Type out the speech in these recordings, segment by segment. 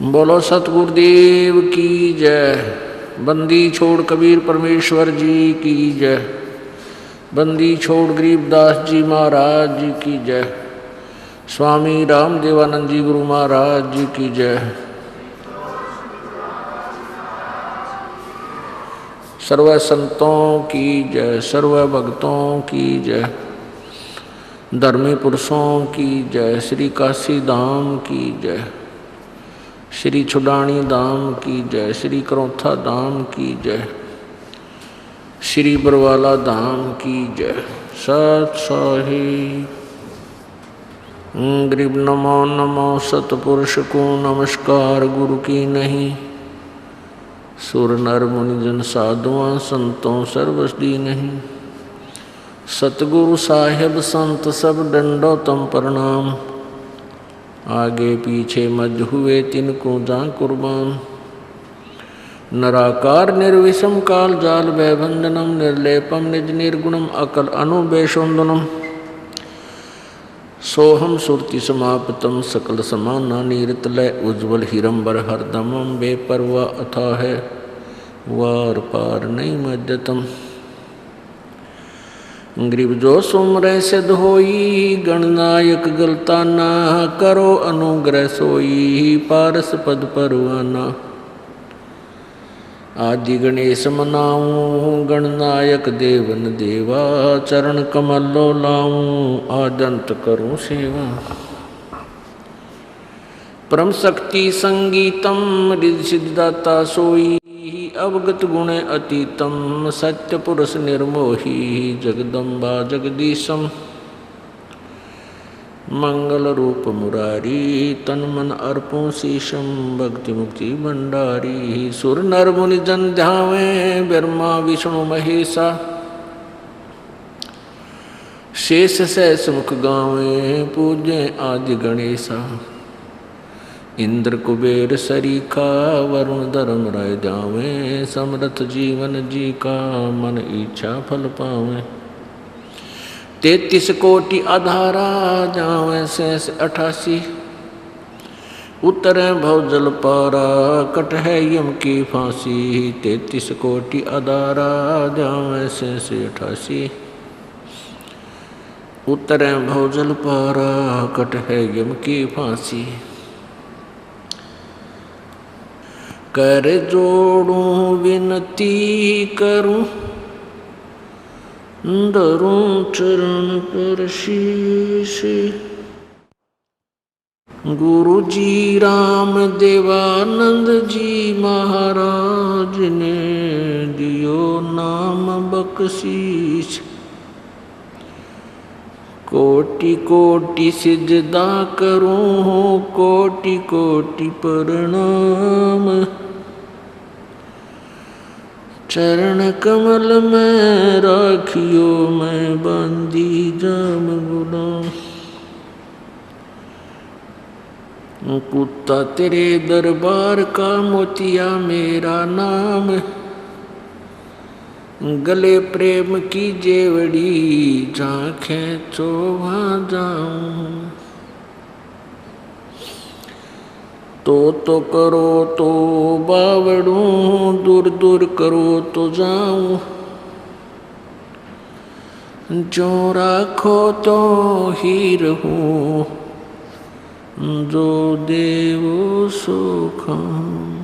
बोलो सतगुरुदेव की जय। बंदी छोड़ कबीर परमेश्वर जी की जय। बंदी छोड़ गरीबदास जी महाराज जी की जय। स्वामी राम देवानंद जी गुरु महाराज जी की जय। सर्व संतों की जय, सर्व भक्तों की जय, धर्मी पुरुषों की जय, श्री काशी धाम की जय, श्री छुडानी धाम की जय, श्री करौथा धाम की जय, श्री बरवाला धाम की जय। सत साहिब गरीब नमो नमो सतपुरुष को नमस्कार गुरु की नहीं। सुर नर मुनिजन साधुआं संतों सर्वसदी नहीं। सतगुरु साहेब संत सब दंडोतम प्रणाम। आगे पीछे मज हुए तिनको जा कुर्बान। नराकार निर्विषम काल जाल भयभंजनम निर्लेपम निज निर्गुणम अकल अनुबेशोन्दनम। सोहम सुरति समाप्तम सकल समाना नीरतलय उज्ज्वल हिरंबर हरदमम बेपरवा अथा है वार पार नहीं मध्यतम। गरीब जो सुमरे सिद्ध होई गणनायक गलता ना करो अनुग्रह सोई पारस पद परवाना। आदि गणेश मनाऊं गणनायक देवन देवा चरण कमलो लाऊं आदंत करूं सेवा। परम शक्ति संगीतम रिद्धि सिद्धाता सोई अवगत गुण अतीतम सत्य पुरुष निर्मोही जगदम्बा जगदीशम। मंगल रूप मुरारी तन मन अर्पों शीशम भक्ति मुक्ति भंडारी। सुर नर मुनि जन ध्यावे ब्रह्मा विष्णु महेशा शेष सहस मुख गावे पूजे आदि गणेशा। इंद्र कुबेर सरीखा वरुण धर्म राय जावे समरथ जीवन जी का मन इच्छा फल पावे। 33 कोटि आधारा जावे शेष 88 उतरे भव जल पारा कट है यम की फांसी। 33 कोटि आधारा जावे शेष 88 उतरे भव जल पारा कट है यम की फांसी। कर जोड़ूं विनती करूं धरूं चरण पर शीश। गुरु जी राम देवानंद जी महाराज ने दियो नाम बख्शीश। कोटि कोटि सिजदा करूं कोटि कोटि प्रणाम। चरण कमल में राखियो मैं बांधी जाम गुलाम। कुत्ता तेरे दरबार का मोतिया मेरा नाम। गले प्रेम की जेवड़ी झांखें चोभा जाऊं। तो करो तो बावड़ूं दूर दूर करो तो जाऊं। जो राखो तो ही रहूं जो देवो सो खाऊं।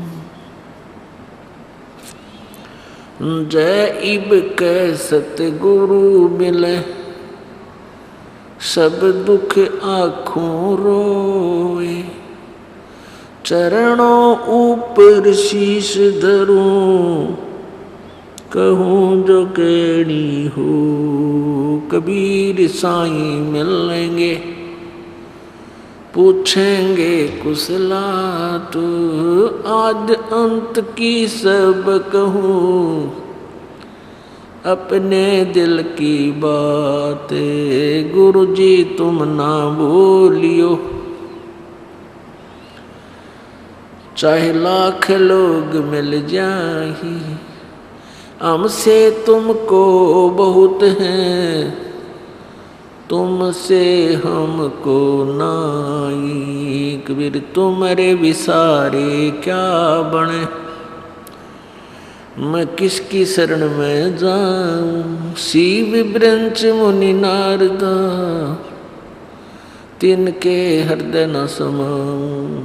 जय इब कै सतगुरु मिले सब दुख आँखों रोए। चरणों ऊपर शीश धरूं कहूँ जो केड़ी हो। कबीर साईं मिलेंगे पूछेंगे कुशलात आद अंत की सब कहूँ। अपने दिल की बात गुरु जी तुम ना बोलियो। चाहे लाख लोग मिल जाही हमसे तुमको बहुत हैं तुमसे हमको नाई। कबीर तुम्हारे विसारे क्या बने, मैं किसकी शरण में जाऊं। शिव ब्रंच मुनि नारदा, तिनके हृदय न समाऊं।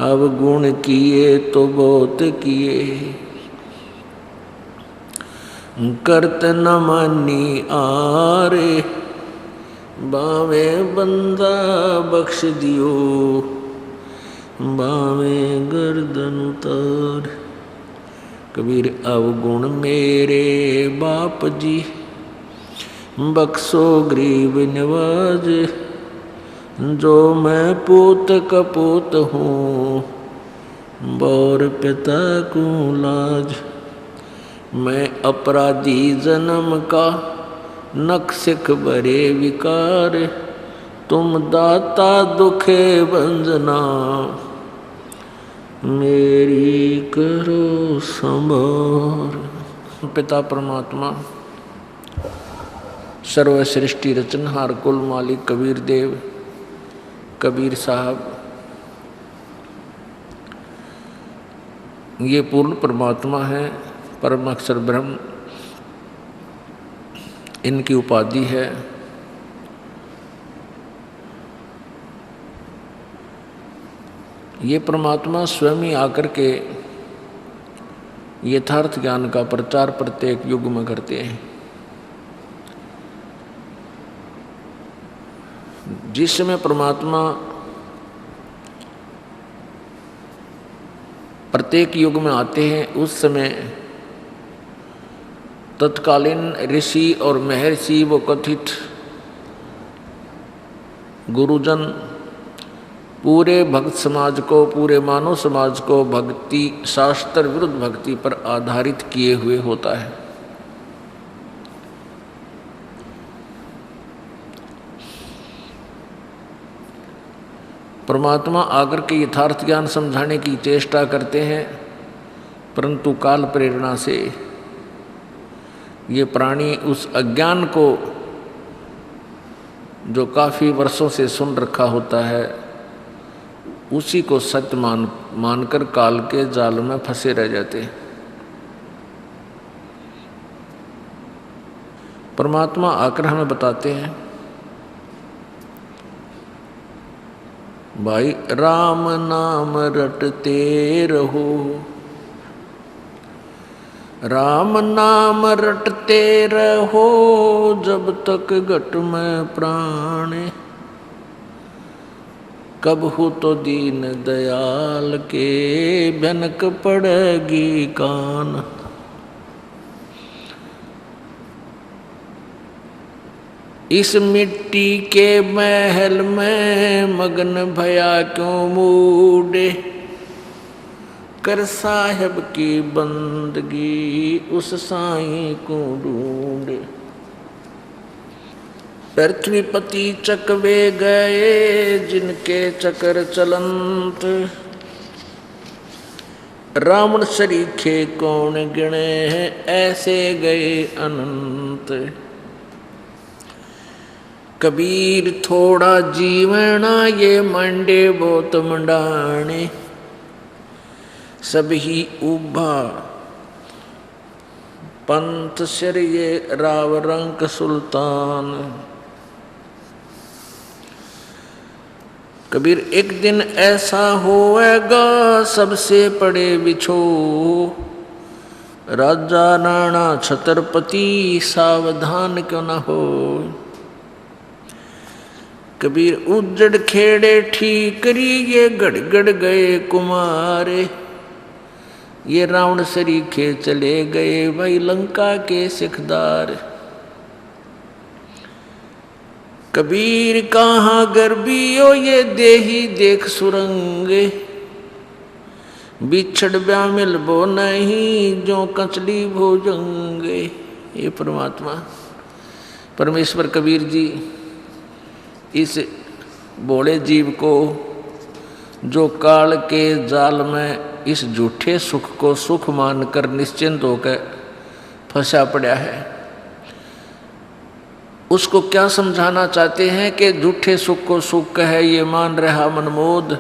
अब गुण किए तो बहुत किए, करत न मानी आरे। बावे बंदा बख्श दियो, बावे गर्दन उतार। कबीर अवगुण मेरे बाप जी, बख्शो गरीब नवाज। जो मैं पूत कपूत हूँ, बौर पिता को लाज। मैं अपराधी जन्म का, नख सिख भरे विकार। तुम दाता दुखे बंजना, मेरी करो संभार। पिता परमात्मा सर्व सृष्टि रचनहार कुल मालिक कबीर देव, कबीर साहब, ये पूर्ण परमात्मा है, परम अक्षर ब्रह्म इनकी उपाधि है। ये परमात्मा स्वयं ही आकर के यथार्थ ज्ञान का प्रचार प्रत्येक युग में करते हैं। जिस समय परमात्मा प्रत्येक युग में आते हैं, उस समय तत्कालीन ऋषि और महर्षि वो कथित गुरुजन पूरे भक्त समाज को, पूरे मानव समाज को भक्ति शास्त्र विरुद्ध भक्ति पर आधारित किए हुए होता है। परमात्मा आकर के यथार्थ ज्ञान समझाने की चेष्टा करते हैं, परंतु काल प्रेरणा से ये प्राणी उस अज्ञान को जो काफ़ी वर्षों से सुन रखा होता है, उसी को सत्य मानकर काल के जाल में फंसे रह जाते हैं। परमात्मा आकर हमें बताते हैं, भाई राम नाम रटते रहो, राम नाम रटते रहो, जब तक घट में प्राण। कब हो तो दीन दयाल के, भनक पड़ेगी कान। इस मिट्टी के महल में मगन भया क्यों मूडे, कर साहब की बंदगी उस साईं को ढूंढे। पृथ्वीपति चकवे गए जिनके चकर चलंत, रावण सरीखे कौन गिने हैं ऐसे गए अनंत। कबीर थोड़ा जीवना ये मंडे बहुत मंडाने, सभी उभा पंथ सिर ये राव रंक सुल्तान। कबीर एक दिन ऐसा होएगा सबसे पड़े बिछो, राजा राणा छत्रपति सावधान क्यों न हो। कबीर उजड़ खेड़े ठीकरी ये गड़गड़ गए कुमारे, ये रावण सरीखे चले गए भाई लंका के सिखदार। कबीर कहाँ गर्बियो ये देही देख सुरंगे, बिछड़ ब्या मिलबो नहीं जो कचली भोजंगे। ये परमात्मा परमेश्वर कबीर जी इस बोले जीव को जो काल के जाल में इस झूठे सुख को सुख मानकर निश्चिंत होकर फंसा पड़ा है, उसको क्या समझाना चाहते हैं कि झूठे सुख को सुख कहे ये मान रहा मनमोद,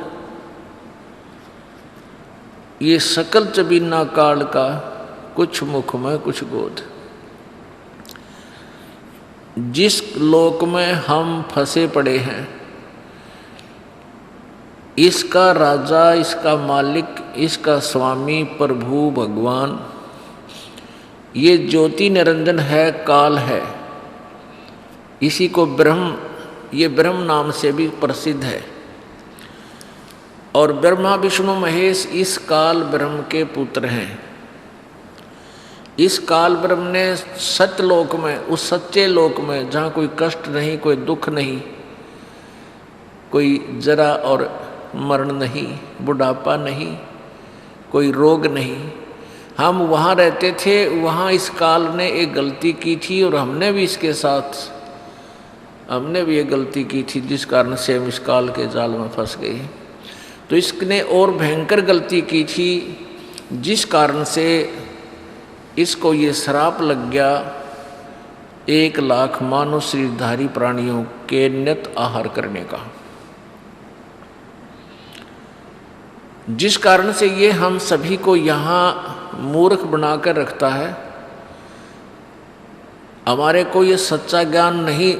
ये सकल चबीना काल का, कुछ मुख में कुछ गोद। जिस लोक में हम फंसे पड़े हैं, इसका राजा, इसका मालिक, इसका स्वामी प्रभु भगवान, ये ज्योति निरंजन है, काल है। इसी को ब्रह्म, ये ब्रह्म नाम से भी प्रसिद्ध है। और ब्रह्मा विष्णु महेश इस काल ब्रह्म के पुत्र हैं। इस काल ब्रह्म ने सत्यलोक में, उस सच्चे लोक में जहाँ कोई कष्ट नहीं, कोई दुख नहीं, कोई जरा और मरण नहीं, बुढ़ापा नहीं, कोई रोग नहीं, हम वहाँ रहते थे। वहाँ इस काल ने एक गलती की थी और हमने भी इसके साथ, हमने भी एक गलती की थी जिस कारण से हम इस काल के जाल में फंस गए। तो इसने और भयंकर गलती की थी जिस कारण से इसको ये श्राप लग गया 1,00,000 मानव शरीरधारी प्राणियों के नित आहार करने का, जिस कारण से ये हम सभी को यहाँ मूर्ख बनाकर रखता है। हमारे को ये सच्चा ज्ञान नहीं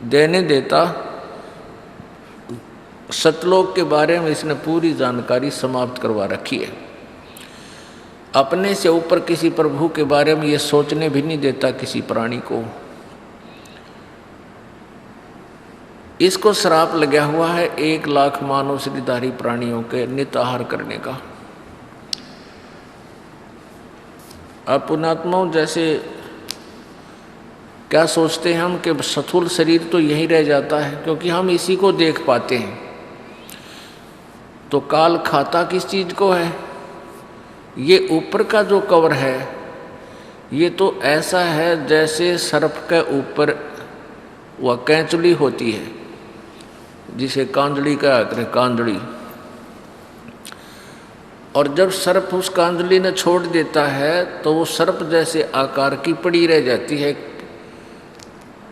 देने देता। सतलोक के बारे में इसने पूरी जानकारी समाप्त करवा रखी है। अपने से ऊपर किसी प्रभु के बारे में ये सोचने भी नहीं देता किसी प्राणी को। इसको श्राप लगा हुआ है 1,00,000 मानव शरीरधारी प्राणियों के नित आहार करने का। अब पुण्यात्माओं, जैसे क्या सोचते हैं हम कि स्थूल शरीर तो यही रह जाता है, क्योंकि हम इसी को देख पाते हैं। तो काल खाता किस चीज को है? ये ऊपर का जो कवर है, ये तो ऐसा है जैसे सर्प के ऊपर वह कैंचुली होती है, जिसे कांजली कहा करें, कांजली। और जब सर्प उस कांजली ने छोड़ देता है तो वो सर्प जैसे आकार की पड़ी रह जाती है,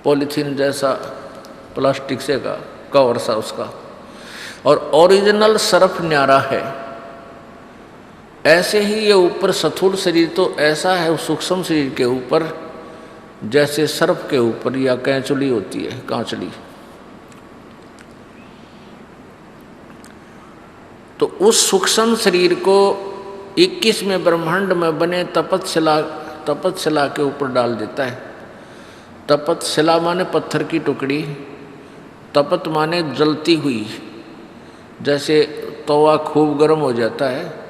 पॉलीथीन जैसा, प्लास्टिक से का कवर सा उसका। और ओरिजिनल सर्प न्यारा है। ऐसे ही ये ऊपर स्थूल शरीर तो ऐसा है उस सूक्ष्म शरीर के ऊपर जैसे सर्प के ऊपर या कैंचुली होती है, कांचली। तो उस सूक्ष्म शरीर को 21वें ब्रह्मांड में बने तपतशिला के ऊपर डाल देता है। तपतशिला माने पत्थर की टुकड़ी, तपत माने जलती हुई, जैसे तवा खूब गर्म हो जाता है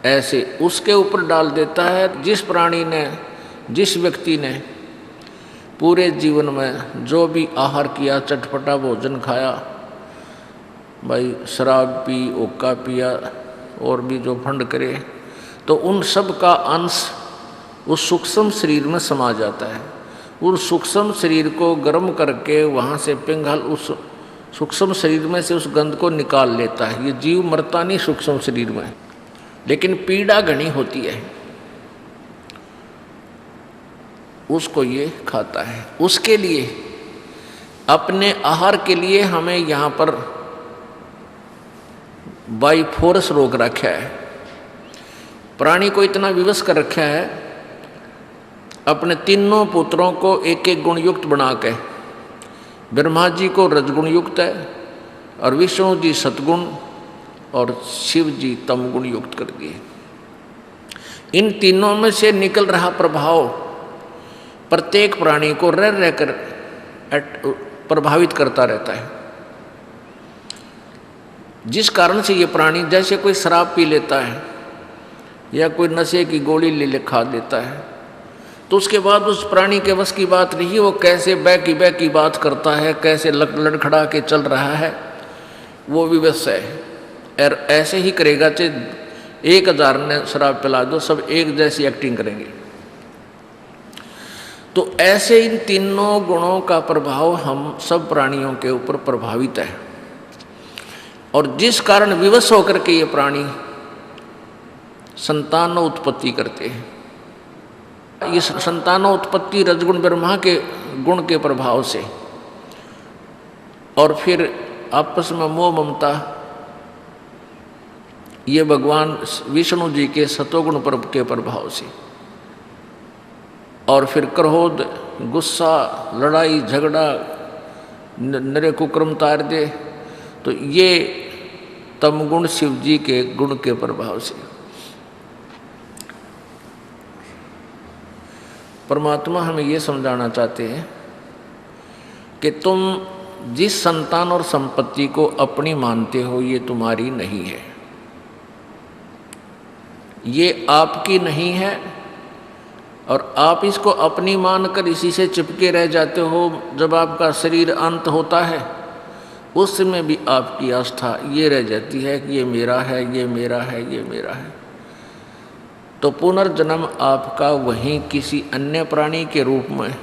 ऐसे उसके ऊपर डाल देता है। जिस प्राणी ने, जिस व्यक्ति ने पूरे जीवन में जो भी आहार किया, चटपटा भोजन खाया, भाई शराब पी, ओका पिया और भी जो फंड करे, तो उन सब का अंश उस सूक्ष्म शरीर में समा जाता है। उस सूक्ष्म शरीर को गर्म करके वहाँ से पिघल उस सूक्ष्म शरीर में से उस गंध को निकाल लेता है। ये जीव मरता नहीं सूक्ष्म शरीर में, लेकिन पीड़ा घनी होती है, उसको ये खाता है। उसके लिए, अपने आहार के लिए हमें यहाँ पर बाई फोर्स रोक रखा है। प्राणी को इतना विवश कर रखा है, अपने तीनों पुत्रों को एक एक गुणयुक्त बना के, ब्रह्मा जी को रजगुण युक्त है और विष्णु जी सतगुण और शिव जी तम गुण युक्त कर दिए। इन तीनों में से निकल रहा प्रभाव प्रत्येक प्राणी को रह रहकर प्रभावित करता रहता है, जिस कारण से ये प्राणी जैसे कोई शराब पी लेता है या कोई नशे की गोली ले खा लेता है, तो उसके बाद उस प्राणी के बस की बात नहीं, वो कैसे बै की बात करता है, कैसे लड़खड़ा के चल रहा है, वो विवश है। और ऐसे ही करेगा, चाहे 1000 ने शराब पिला दो, सब एक जैसी एक्टिंग करेंगे। तो ऐसे इन तीनों गुणों का प्रभाव हम सब प्राणियों के ऊपर प्रभावित है, और जिस कारण विवश होकर के ये प्राणी संतान उत्पत्ति करते हैं। इस संतानोत्पत्ति रजगुण ब्रह्मा के गुण के प्रभाव से, और फिर आपस में मोह ममता ये भगवान विष्णु जी के सतोगुण पर्व के प्रभाव से, और फिर क्रोध, गुस्सा, लड़ाई झगड़ा, नरे कुक्रम तार दे, तो ये तमगुण शिव जी के गुण के प्रभाव से। परमात्मा हमें ये समझाना चाहते हैं कि तुम जिस संतान और संपत्ति को अपनी मानते हो ये तुम्हारी नहीं है, ये आपकी नहीं है, और आप इसको अपनी मानकर इसी से चिपके रह जाते हो। जब आपका शरीर अंत होता है उस समय भी आपकी आस्था ये रह जाती है कि ये मेरा है, ये मेरा है, ये मेरा है। तो पुनर्जन्म आपका वहीं किसी अन्य प्राणी के रूप में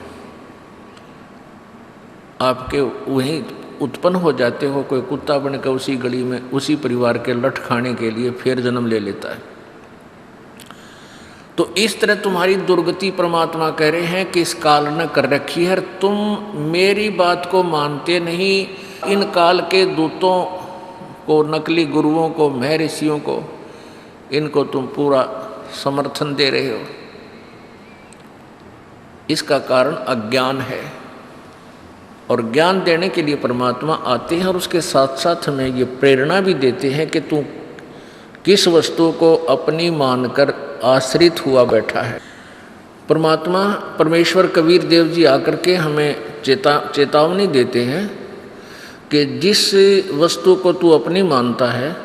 आपके वहीं उत्पन्न हो जाते हो। कोई कुत्ता बनकर उसी गली में उसी परिवार के लठ खाने के लिए फिर जन्म ले लेता है। तो इस तरह तुम्हारी दुर्गति परमात्मा कह रहे हैं कि इस काल ने कर रखी है, तुम मेरी बात को मानते नहीं। इन काल के दूतों को, नकली गुरुओं को, महर्षियों को, इनको तुम पूरा समर्थन दे रहे हो। इसका कारण अज्ञान है, और ज्ञान देने के लिए परमात्मा आते हैं और उसके साथ साथ हमें ये प्रेरणा भी देते हैं कि तू किस वस्तु को अपनी मानकर आश्रित हुआ बैठा है। परमात्मा परमेश्वर कबीर देव जी आकर के हमें चेतावनी देते हैं कि जिस वस्तु को तू अपनी मानता है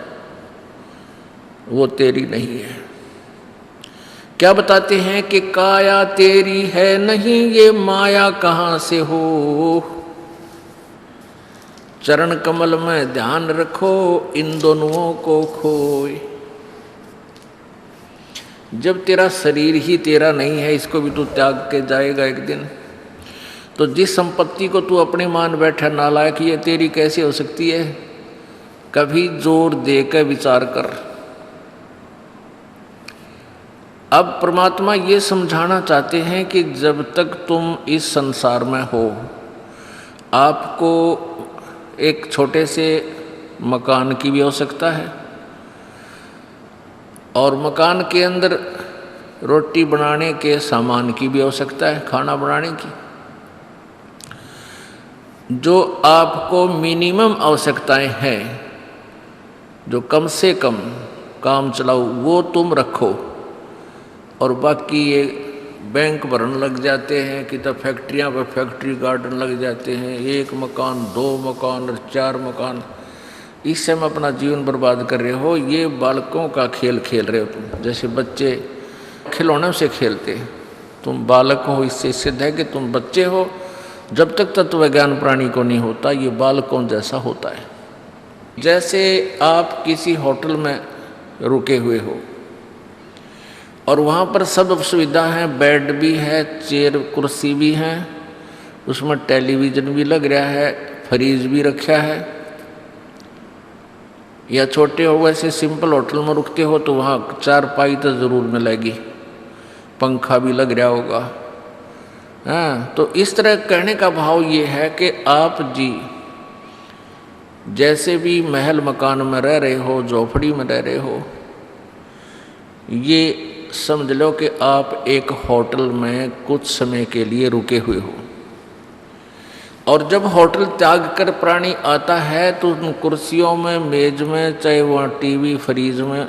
वो तेरी नहीं है। क्या बताते हैं कि काया तेरी है नहीं, ये माया कहाँ से हो। चरण कमल में ध्यान रखो, इन दोनों को खोए। जब तेरा शरीर ही तेरा नहीं है, इसको भी तू त्याग के जाएगा एक दिन, तो जिस संपत्ति को तू अपनी मान बैठा नालायक, ये तेरी कैसे हो सकती है। कभी जोर दे कर विचार कर। अब परमात्मा ये समझाना चाहते हैं कि जब तक तुम इस संसार में हो, आपको एक छोटे से मकान की भी आवश्यकता है, और मकान के अंदर रोटी बनाने के सामान की भी आवश्यकता है, खाना बनाने की। जो आपको मिनिमम आवश्यकताएं हैं, जो कम से कम काम चलाओ, वो तुम रखो, और बाकी ये बैंक भरन लग जाते हैं कि तब फैक्ट्रियां पर फैक्ट्री गार्डन लग जाते हैं, 1 मकान 2 मकान और 4 मकान, इससे हम अपना जीवन बर्बाद कर रहे हो। ये बालकों का खेल खेल रहे हो तुम। जैसे बच्चे खिलौनों से खेलते, तुम बालक हो, इससे सिद्ध है कि तुम बच्चे हो। जब तक तत्व ज्ञान प्राणी को नहीं होता, ये बालकों जैसा होता है। जैसे आप किसी होटल में रुके हुए हो और वहाँ पर सब सुविधा है, बेड भी है, चेयर कुर्सी भी है, उसमें टेलीविज़न भी लग रहा है, फ्रिज भी रखा है। या छोटे हो वैसे सिंपल होटल में रुकते हो तो वहाँ चारपाई तो ज़रूर मिलेगी, पंखा भी लग रहा होगा। हाँ, तो इस तरह कहने का भाव ये है कि आप जी जैसे भी महल मकान में रह रहे हो, झोपड़ी में रह रहे हो, ये समझ लो कि आप एक होटल में कुछ समय के लिए रुके हुए हो। और जब होटल त्याग कर प्राणी आता है तो उन कुर्सियों में, मेज में, चाहे वहाँ टीवी फ्रीज में,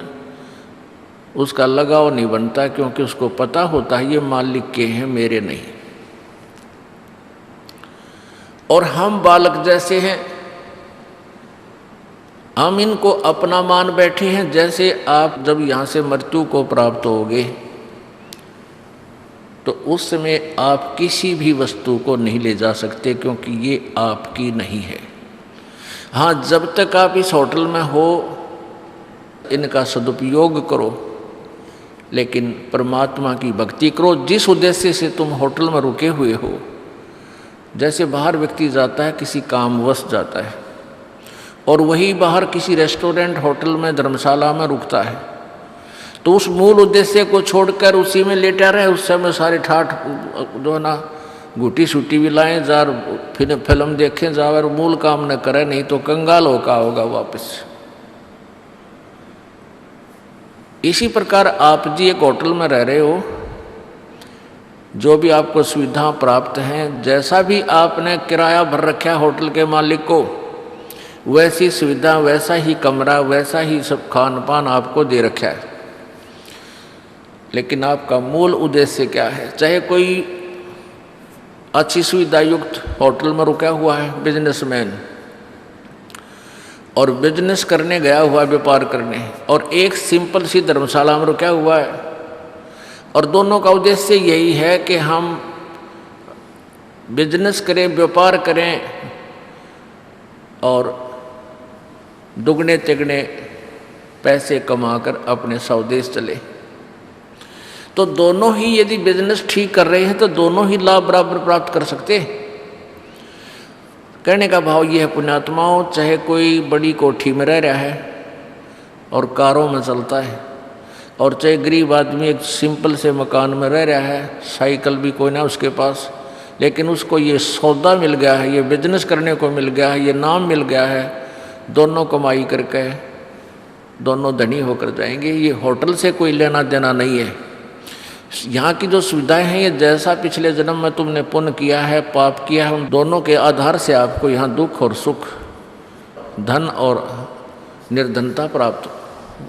उसका लगाव नहीं बनता, क्योंकि उसको पता होता है ये मालिक के हैं, मेरे नहीं। और हम बालक जैसे हैं, हम इनको अपना मान बैठे हैं। जैसे आप जब यहाँ से मृत्यु को प्राप्त होगे तो उस समय आप किसी भी वस्तु को नहीं ले जा सकते, क्योंकि ये आपकी नहीं है। हाँ, जब तक आप इस होटल में हो इनका सदुपयोग करो, लेकिन परमात्मा की भक्ति करो। जिस उद्देश्य से तुम होटल में रुके हुए हो, जैसे बाहर व्यक्ति जाता है, किसी कामवश जाता है, और वही बाहर किसी रेस्टोरेंट, होटल में, धर्मशाला में रुकता है, तो उस मूल उद्देश्य को छोड़कर उसी में लेटा रहे, उस समय सारे ठाठ जो है ना घुटी सूटी भी लाएं, जार फिर फिल्म देखें, जावर मूल काम न करे, नहीं तो कंगाल होगा वापस। इसी प्रकार आप जी एक होटल में रह रहे हो, जो भी आपको सुविधा प्राप्त हैं, जैसा भी आपने किराया भर रखा है होटल के मालिक को, वैसी सुविधा, वैसा ही कमरा, वैसा ही सब खान पान आपको दे रखा है। लेकिन आपका मूल उद्देश्य क्या है? चाहे कोई अच्छी सुविधा युक्त होटल में रुका हुआ है बिजनेसमैन, और बिजनेस करने गया हुआ, व्यापार करने, और एक सिंपल सी धर्मशाला में रुका हुआ है, और दोनों का उद्देश्य यही है कि हम बिजनेस करें, व्यापार करें और दुगने तिगने पैसे कमाकर अपने स्वदेश चले। तो दोनों ही यदि बिजनेस ठीक कर रहे हैं तो दोनों ही लाभ बराबर प्राप्त कर सकते। कहने का भाव यह है पुण्यात्माओं, चाहे कोई बड़ी कोठी में रह रहा है और कारों में चलता है, और चाहे गरीब आदमी एक सिंपल से मकान में रह रहा है, साइकिल भी कोई ना उसके पास, लेकिन उसको ये सौदा मिल गया है, ये बिजनेस करने को मिल गया है, ये नाम मिल गया है, दोनों कमाई करके दोनों धनी होकर जाएंगे। ये होटल से कोई लेना देना नहीं है। यहाँ की जो सुविधाएं हैं, ये जैसा पिछले जन्म में तुमने पुण्य किया है, पाप किया है, उन दोनों के आधार से आपको यहाँ दुख और सुख, धन और निर्धनता प्राप्त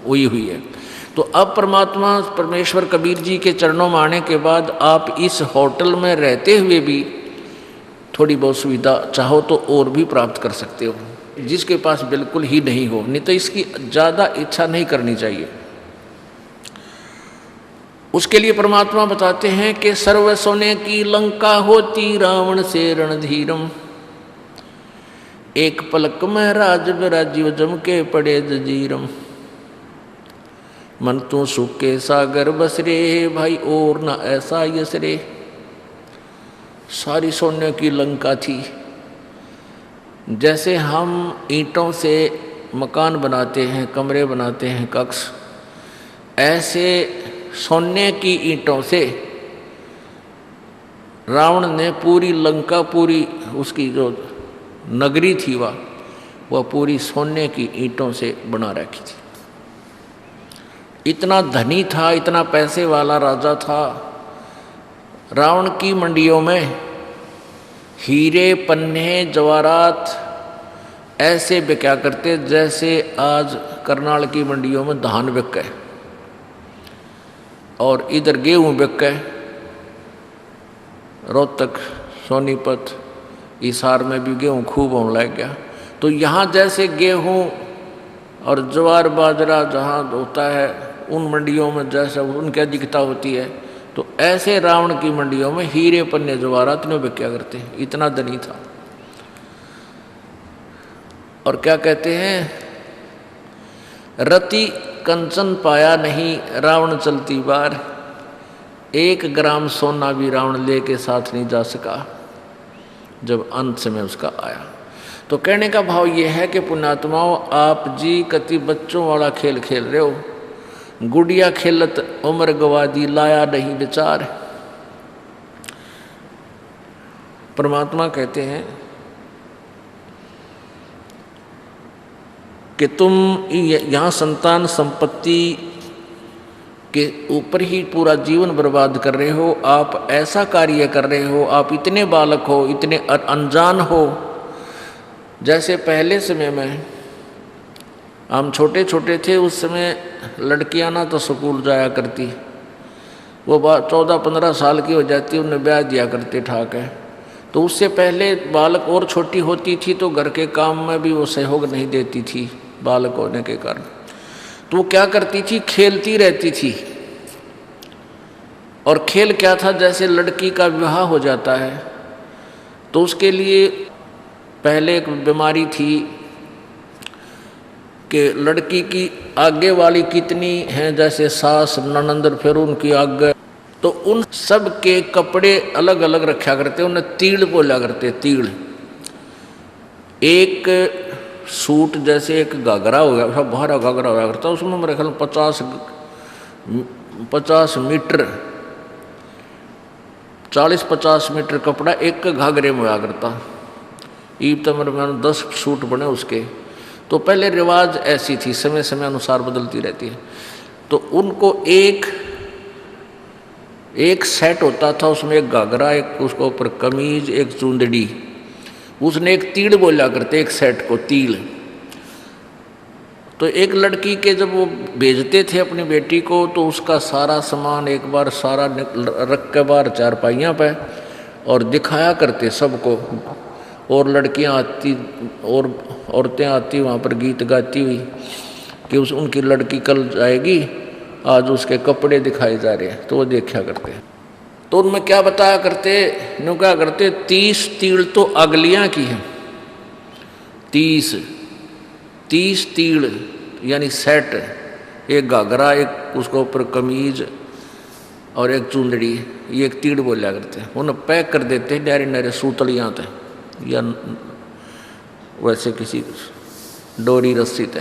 हुई है। तो अब परमात्मा परमेश्वर कबीर जी के चरणों में आने के बाद आप इस होटल में रहते हुए भी थोड़ी बहुत सुविधा चाहो तो और भी प्राप्त कर सकते हो, जिसके पास बिल्कुल ही नहीं हो, नहीं तो इसकी ज़्यादा इच्छा नहीं करनी चाहिए। उसके लिए परमात्मा बताते हैं कि सर्व सोने की लंका होती रावण से रणधीरम, एक पलक में राज राजीव जम के पड़े जजीरम, मन तू सुख के सागर बसरे भाई और न ऐसा यसरे। सारी सोने की लंका थी। जैसे हम ईंटों से मकान बनाते हैं, कमरे बनाते हैं, कक्ष, ऐसे सोने की ईंटों से रावण ने पूरी लंका, पूरी उसकी जो नगरी थी वह पूरी सोने की ईंटों से बना रखी थी। इतना धनी था, इतना पैसे वाला राजा था। रावण की मंडियों में हीरे, पन्ने, जवाहरात ऐसे बिका करते जैसे आज करनाल की मंडियों में धान बिक गए और इधर गेहूँ बिक गए। रोहतक, सोनीपत, हिसार में भी गेहूँ खूब होने लग गया। तो यहाँ जैसे गेहूँ और ज्वार बाजरा जहाँ होता है, उन मंडियों में जैसे उनकी अधिकता होती है, तो ऐसे रावण की मंडियों में हीरे, पन्ने, जवाहरात ने बिक्या करते हैं। इतना धनी था। और क्या कहते हैं, रति कंचन पाया नहीं रावण चलती बार, 1 ग्राम सोना भी रावण लेके साथ नहीं जा सका जब अंत समय उसका आया। तो कहने का भाव यह है कि पुण्यात्माओं, आप जी कति बच्चों वाला खेल खेल रहे हो। गुड़िया खेलत उम्र गवादी लाया नहीं विचार। परमात्मा कहते हैं कि तुम यहाँ संतान संपत्ति के ऊपर ही पूरा जीवन बर्बाद कर रहे हो। आप ऐसा कार्य कर रहे हो, आप इतने बालक हो, इतने अनजान हो। जैसे पहले समय में हम छोटे छोटे थे, उस समय लड़कियां ना तो स्कूल जाया करती, वो 14-15 साल की हो जाती, उन्हें ब्याह दिया करते ठाक है। तो उससे पहले बालक और छोटी होती थी तो घर के काम में भी वो सहयोग नहीं देती थी बालक होने के कारण। तो वो क्या करती थी, खेलती रहती थी। और खेल क्या था, जैसे लड़की का विवाह हो जाता है तो उसके लिए पहले एक बीमारी थी कि लड़की की आगे वाली कितनी हैं, जैसे सास, ननंद, फिर उनकी आगे, तो उन सब के कपड़े अलग अलग रखा करते, उन्हें तीड़ बोला करते। तीड़, एक सूट जैसे एक घाघरा हो गया, सब बाहर घाघरा होया करता, उसमें मेरे ख्याल 50 50 मीटर 40-50 मीटर कपड़ा एक घाघरे में हुआ करता। ईब तमर में 10 सूट बने उसके। तो पहले रिवाज ऐसी थी, समय समय अनुसार बदलती रहती है। तो उनको एक सेट होता था, उसमें एक घाघरा, एक उसको ऊपर कमीज, एक चुंदड़ी। उसने एक तीड़ बोला करते एक सेट को, तीड़। तो एक लड़की के जब वो भेजते थे अपनी बेटी को, तो उसका सारा सामान एक बार सारा रख के बाहर चारपाइयाँ पे और दिखाया करते सबको। और लड़कियां आती और औरतें आती वहाँ पर गीत गाती हुई कि उनकी लड़की कल जाएगी, आज उसके कपड़े दिखाए जा रहे हैं, तो वो देखा करते। तो उनमें क्या बताया करते, नो क्या करते, 30 तीड़ तो अगलियां की हैं। 30 तीड़ यानी सेट, एक घाघरा, एक उसके ऊपर कमीज और एक चुंदड़ी, ये एक तीड़ बोला करते हैं। उन्हें पैक कर देते हैं डायरे नारे सूतलियाँ थे या वैसे किसी डोरी रस्सी थे।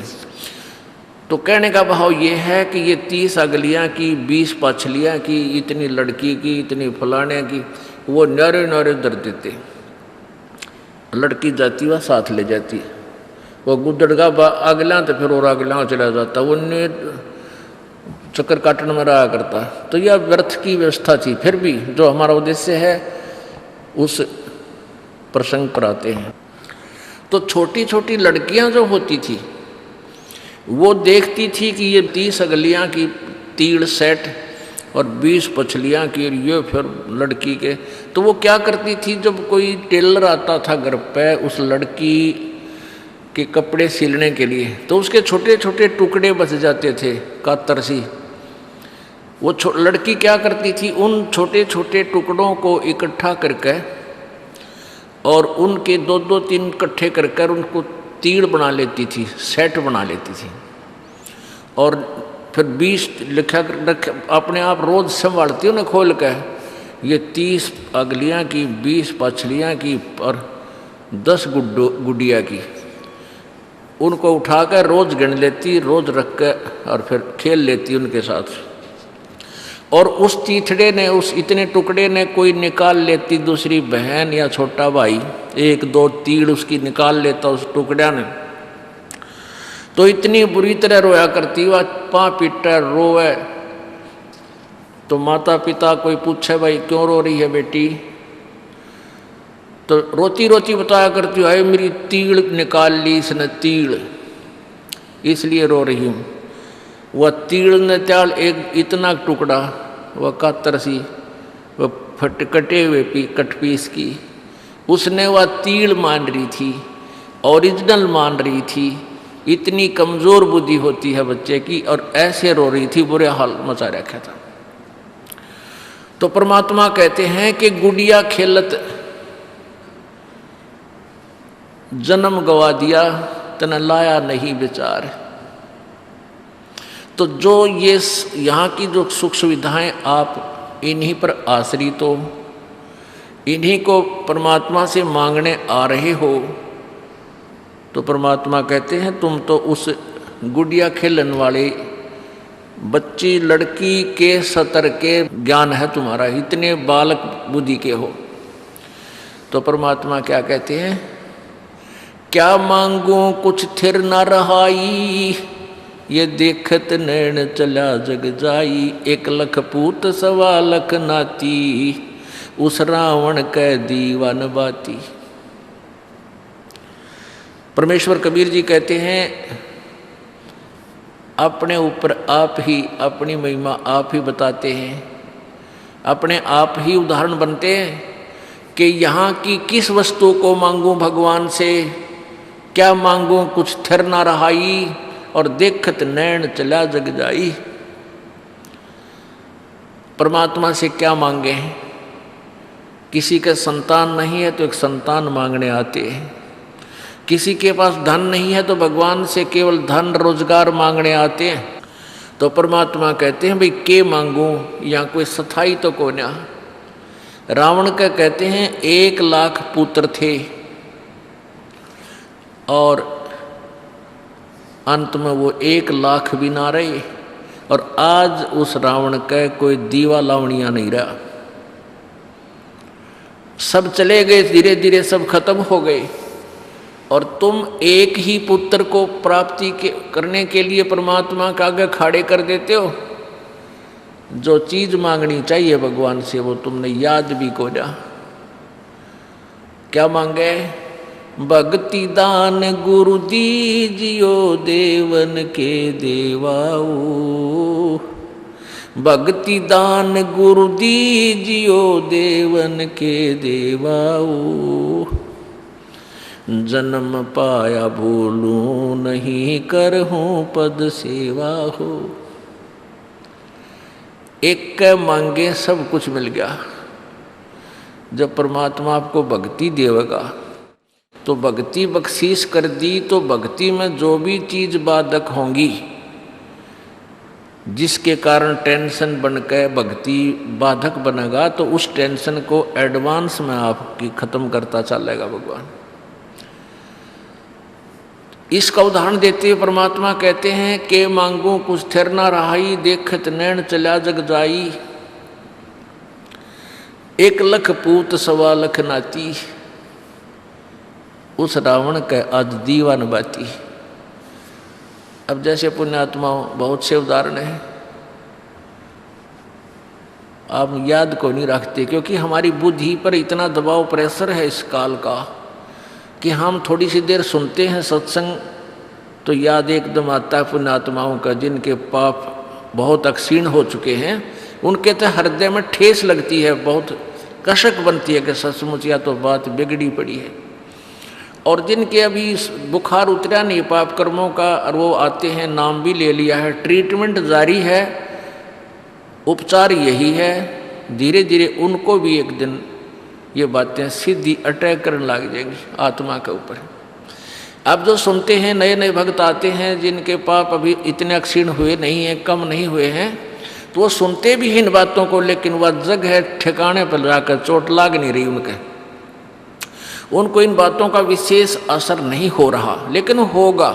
तो कहने का भाव ये है कि ये 30 अगलियाँ की, 20 पछलियाँ की, इतनी लड़की की, इतनी फलाने की, वो नारे नारे दर देते। लड़की जाती वह साथ ले जाती, वो गुदड़गा अगला तो फिर और अगला चला जाता, वो चक्कर काटने में रहा करता। तो यह व्यर्थ की व्यवस्था थी। फिर भी जो हमारा उद्देश्य है उस प्रसंग पर आते हैं। तो छोटी छोटी लड़कियां जो होती थी वो देखती थी कि ये 30 अगलियां की तीड़ सेट और 20 पछलियां की, ये फिर लड़की के। तो वो क्या करती थी, जब कोई टेलर आता था घर पे उस लड़की के कपड़े सिलने के लिए, तो उसके छोटे छोटे टुकड़े बच जाते थे कातर सी। वो लड़की क्या करती थी, उन छोटे छोटे टुकड़ों को इकट्ठा करके और उनके 2-2-3 इकट्ठे कर उनको तीड़ बना लेती थी, सेट बना लेती थी। और फिर 20 लिखा अपने आप रोज संभालती उन्हें खोल के, ये 30 अगलियाँ की, 20 पछलियाँ की और 10 गुडिया की। उनको उठाकर रोज गिन लेती, रोज रख कर और फिर खेल लेती उनके साथ। और उस तीथड़े ने, उस इतने टुकड़े ने कोई निकाल लेती, दूसरी बहन या छोटा भाई 1-2 तीड़ उसकी निकाल लेता उस टुकड़ा ने। तो इतनी बुरी तरह रोया करती, वह पाँ पीटा रोए। तो माता पिता कोई पूछे भाई क्यों रो रही है बेटी, तो रोती रोती बताया करती है मेरी तीड़ निकाल ली इसने, तीड़ इसलिए रो रही हूँ। वह तीड़ ने त्याल एक इतना टुकड़ा, वह कातर सी, वह कटे हुए कट पीस की, उसने वह तीड़ मान रही थी, ओरिजिनल मान रही थी। इतनी कमज़ोर बुद्धि होती है बच्चे की, और ऐसे रो रही थी, बुरे हाल मचा रखा था। तो परमात्मा कहते हैं कि गुड़िया खेलत जन्म गवा दिया, तन लाया नहीं विचार। तो जो ये यहाँ की जो सुख सुविधाएं आप इन्हीं पर आश्रित हो, इन्हीं को परमात्मा से मांगने आ रहे हो, तो परमात्मा कहते हैं तुम तो उस गुड़िया खेलन वाले बच्ची लड़की के सतर के ज्ञान है तुम्हारा, इतने बालक बुद्धि के हो। तो परमात्मा क्या कहते हैं, क्या मांगू कुछ थिर न रहाई, ये देखत नैन चला जग जाई। 1 लख पूत 1.25 लाख नाती, उस रावण कै दीवान बाती। परमेश्वर कबीर जी कहते हैं अपने ऊपर आप ही अपनी महिमा आप ही बताते हैं, अपने आप ही उदाहरण बनते हैं कि यहाँ की किस वस्तु को मांगूं भगवान से, क्या मांगूं कुछ थिर ना रहाई, और देखत नैन चला जग जाई। परमात्मा से क्या मांगे हैं, किसी के संतान नहीं है तो एक संतान मांगने आते हैं, किसी के पास धन नहीं है तो भगवान से केवल धन रोजगार मांगने आते हैं। तो परमात्मा कहते हैं भाई के मांगूं, यहाँ कोई सथाई तो को ना। रावण का कहते हैं 1 लाख पुत्र थे और अंत में वो 1 लाख भी ना रहे, और आज उस रावण का कोई दीवा लावणिया नहीं रहा, सब चले गए, धीरे धीरे सब खत्म हो गए। और तुम एक ही पुत्र को प्राप्ति करने के लिए परमात्मा के आगे खड़े कर देते हो। जो चीज मांगनी चाहिए भगवान से वो तुमने याद भी को जा। क्या मांगे? भक्ति दान गुरु दीजियो देवन के देवाओ, भक्ति दान गुरु दीजियो देवन के देवाओ, जन्म पाया भूलूं नहीं करहूं पद सेवा हो। एक के मांगे सब कुछ मिल गया। जब परमात्मा आपको भक्ति देगा तो भक्ति बख्शीश कर दी, तो भक्ति में जो भी चीज बाधक होंगी, जिसके कारण टेंशन बनकर भक्ति बाधक बनेगा, तो उस टेंशन को एडवांस में आपकी खत्म करता चलेगा भगवान। इसका उदाहरण देते हुए परमात्मा कहते हैं कि मांगू कुछ थिर ना रहाई, देखत नैन चला जग जाई, 1 लाख पूत 1.25 लाख नाती, उस रावण के आज दीवान बाती। अब जैसे पुण्यात्माओं बहुत से उदाहरण हैं, आप याद को नहीं रखते, क्योंकि हमारी बुद्धि पर इतना दबाव प्रेशर है इस काल का कि हम थोड़ी सी देर सुनते हैं सत्संग तो याद एकदम आता है पुण्यात्माओं का, जिनके पाप बहुत अक्षीण हो चुके हैं। उनके तो हृदय में ठेस लगती है, बहुत कशक बनती है कि सचमुच या तो बात बिगड़ी पड़ी है। और जिनके अभी बुखार उतरा नहीं पाप कर्मों का, और वो आते हैं, नाम भी ले लिया है, ट्रीटमेंट जारी है, उपचार यही है, धीरे धीरे उनको भी एक दिन ये बातें सीधी अटैक करने लग जाएंगी आत्मा के ऊपर। अब जो सुनते हैं, नए नए भक्त आते हैं जिनके पाप अभी इतने अक्षीण हुए नहीं हैं, कम नहीं हुए हैं, तो वो सुनते भी इन बातों को, लेकिन वह जग है ठिकाने पर जाकर चोट लाग नहीं रही उनके, उनको इन बातों का विशेष असर नहीं हो रहा, लेकिन होगा,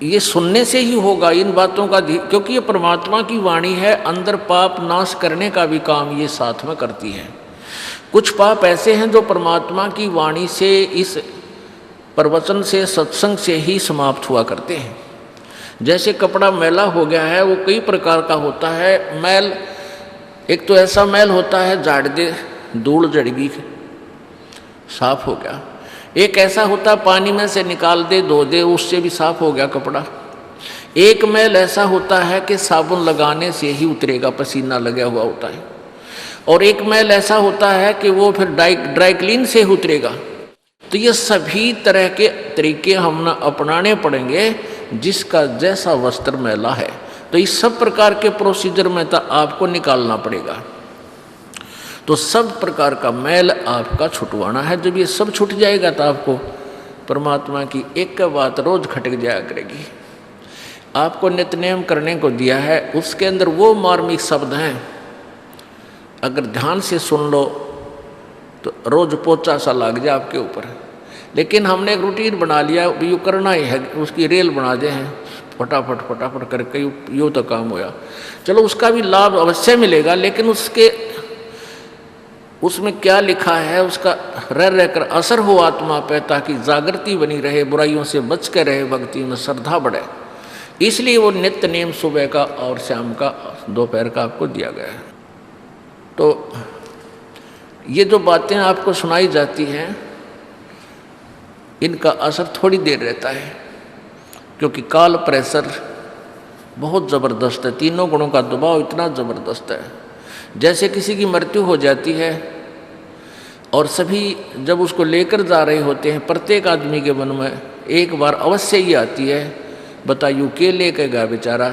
ये सुनने से ही होगा इन बातों का, क्योंकि ये परमात्मा की वाणी है, अंदर पाप नाश करने का भी काम ये साथ में करती है। कुछ पाप ऐसे हैं जो परमात्मा की वाणी से, इस प्रवचन से, सत्संग से ही समाप्त हुआ करते हैं। जैसे कपड़ा मैला हो गया है, वो कई प्रकार का होता है मैल। एक तो ऐसा मैल होता है झाड़ दे धूल जड़गी साफ हो गया, एक ऐसा होता है पानी में से निकाल दे धो दे उससे भी साफ हो गया कपड़ा। एक मैल ऐसा होता है कि साबुन लगाने से ही उतरेगा, पसीना लगा हुआ होता है। और एक मैल ऐसा होता है कि वो फिर ड्राई क्लीन से उतरेगा। तो ये सभी तरह के तरीके हम अपनाने पड़ेंगे, जिसका जैसा वस्त्र मैला है। तो इस सब प्रकार के प्रोसीजर में तो आपको निकालना पड़ेगा। तो सब प्रकार का मैल आपका छुटवाना है। जब ये सब छूट जाएगा तो आपको परमात्मा की एक बात रोज खटक जाया करेगी। आपको नित्यनेम करने को दिया है, उसके अंदर वो मार्मिक शब्द हैं, अगर ध्यान से सुन लो तो रोज पोचा सा लग जाए आपके ऊपर। लेकिन हमने एक रूटीन बना लिया, यूँ करना ही है, उसकी रेल बना दे हैं, फटाफट फटाफट करके यूँ तो काम होया। चलो उसका भी लाभ अवश्य मिलेगा, लेकिन उसमें क्या लिखा है उसका रह कर असर हो आत्मा पे, ताकि जागृति बनी रहे, बुराइयों से बच के रहे, भक्ति में श्रद्धा बढ़े। इसलिए वो नित्य नेम सुबह का और शाम का, दोपहर का आपको दिया गया है। तो ये जो बातें आपको सुनाई जाती हैं, इनका असर थोड़ी देर रहता है, क्योंकि काल प्रेशर बहुत ज़बरदस्त है, तीनों गुणों का दबाव इतना ज़बरदस्त है। जैसे किसी की मृत्यु हो जाती है और सभी जब उसको लेकर जा रहे होते हैं, प्रत्येक आदमी के मन में एक बार अवश्य ही आती है, बताइए के लेकर गया बेचारा,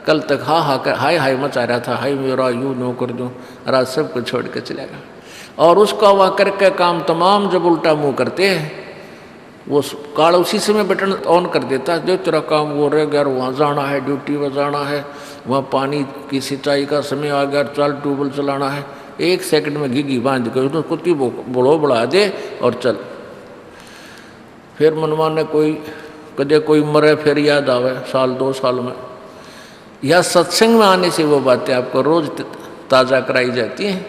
कल तक हाय हाय मचा रहा था, हाय मेरा यूँ नो कर दूँ, रात सब कुछ छोड़ के चलेगा। और उसका वह करके काम तमाम जब उल्टा मुँह करते हैं, वो काल उसी समय बटन ऑन कर देता है, जो तेरा काम वो रह गया, वहाँ जाना है, ड्यूटी पर जाना है, वहाँ पानी की सिंचाई का समय आ गया, चल ट्यूबवेल चलाना है, 1 सेकंड में घिघी बांध के तो कुत्ती बड़ो बढ़ा दे और चल। फिर मनमाने कोई कदे कोई मरे, फिर याद आवे साल 2 साल में, या सत्संग में आने से वो बातें आपको रोज ताज़ा कराई जाती हैं।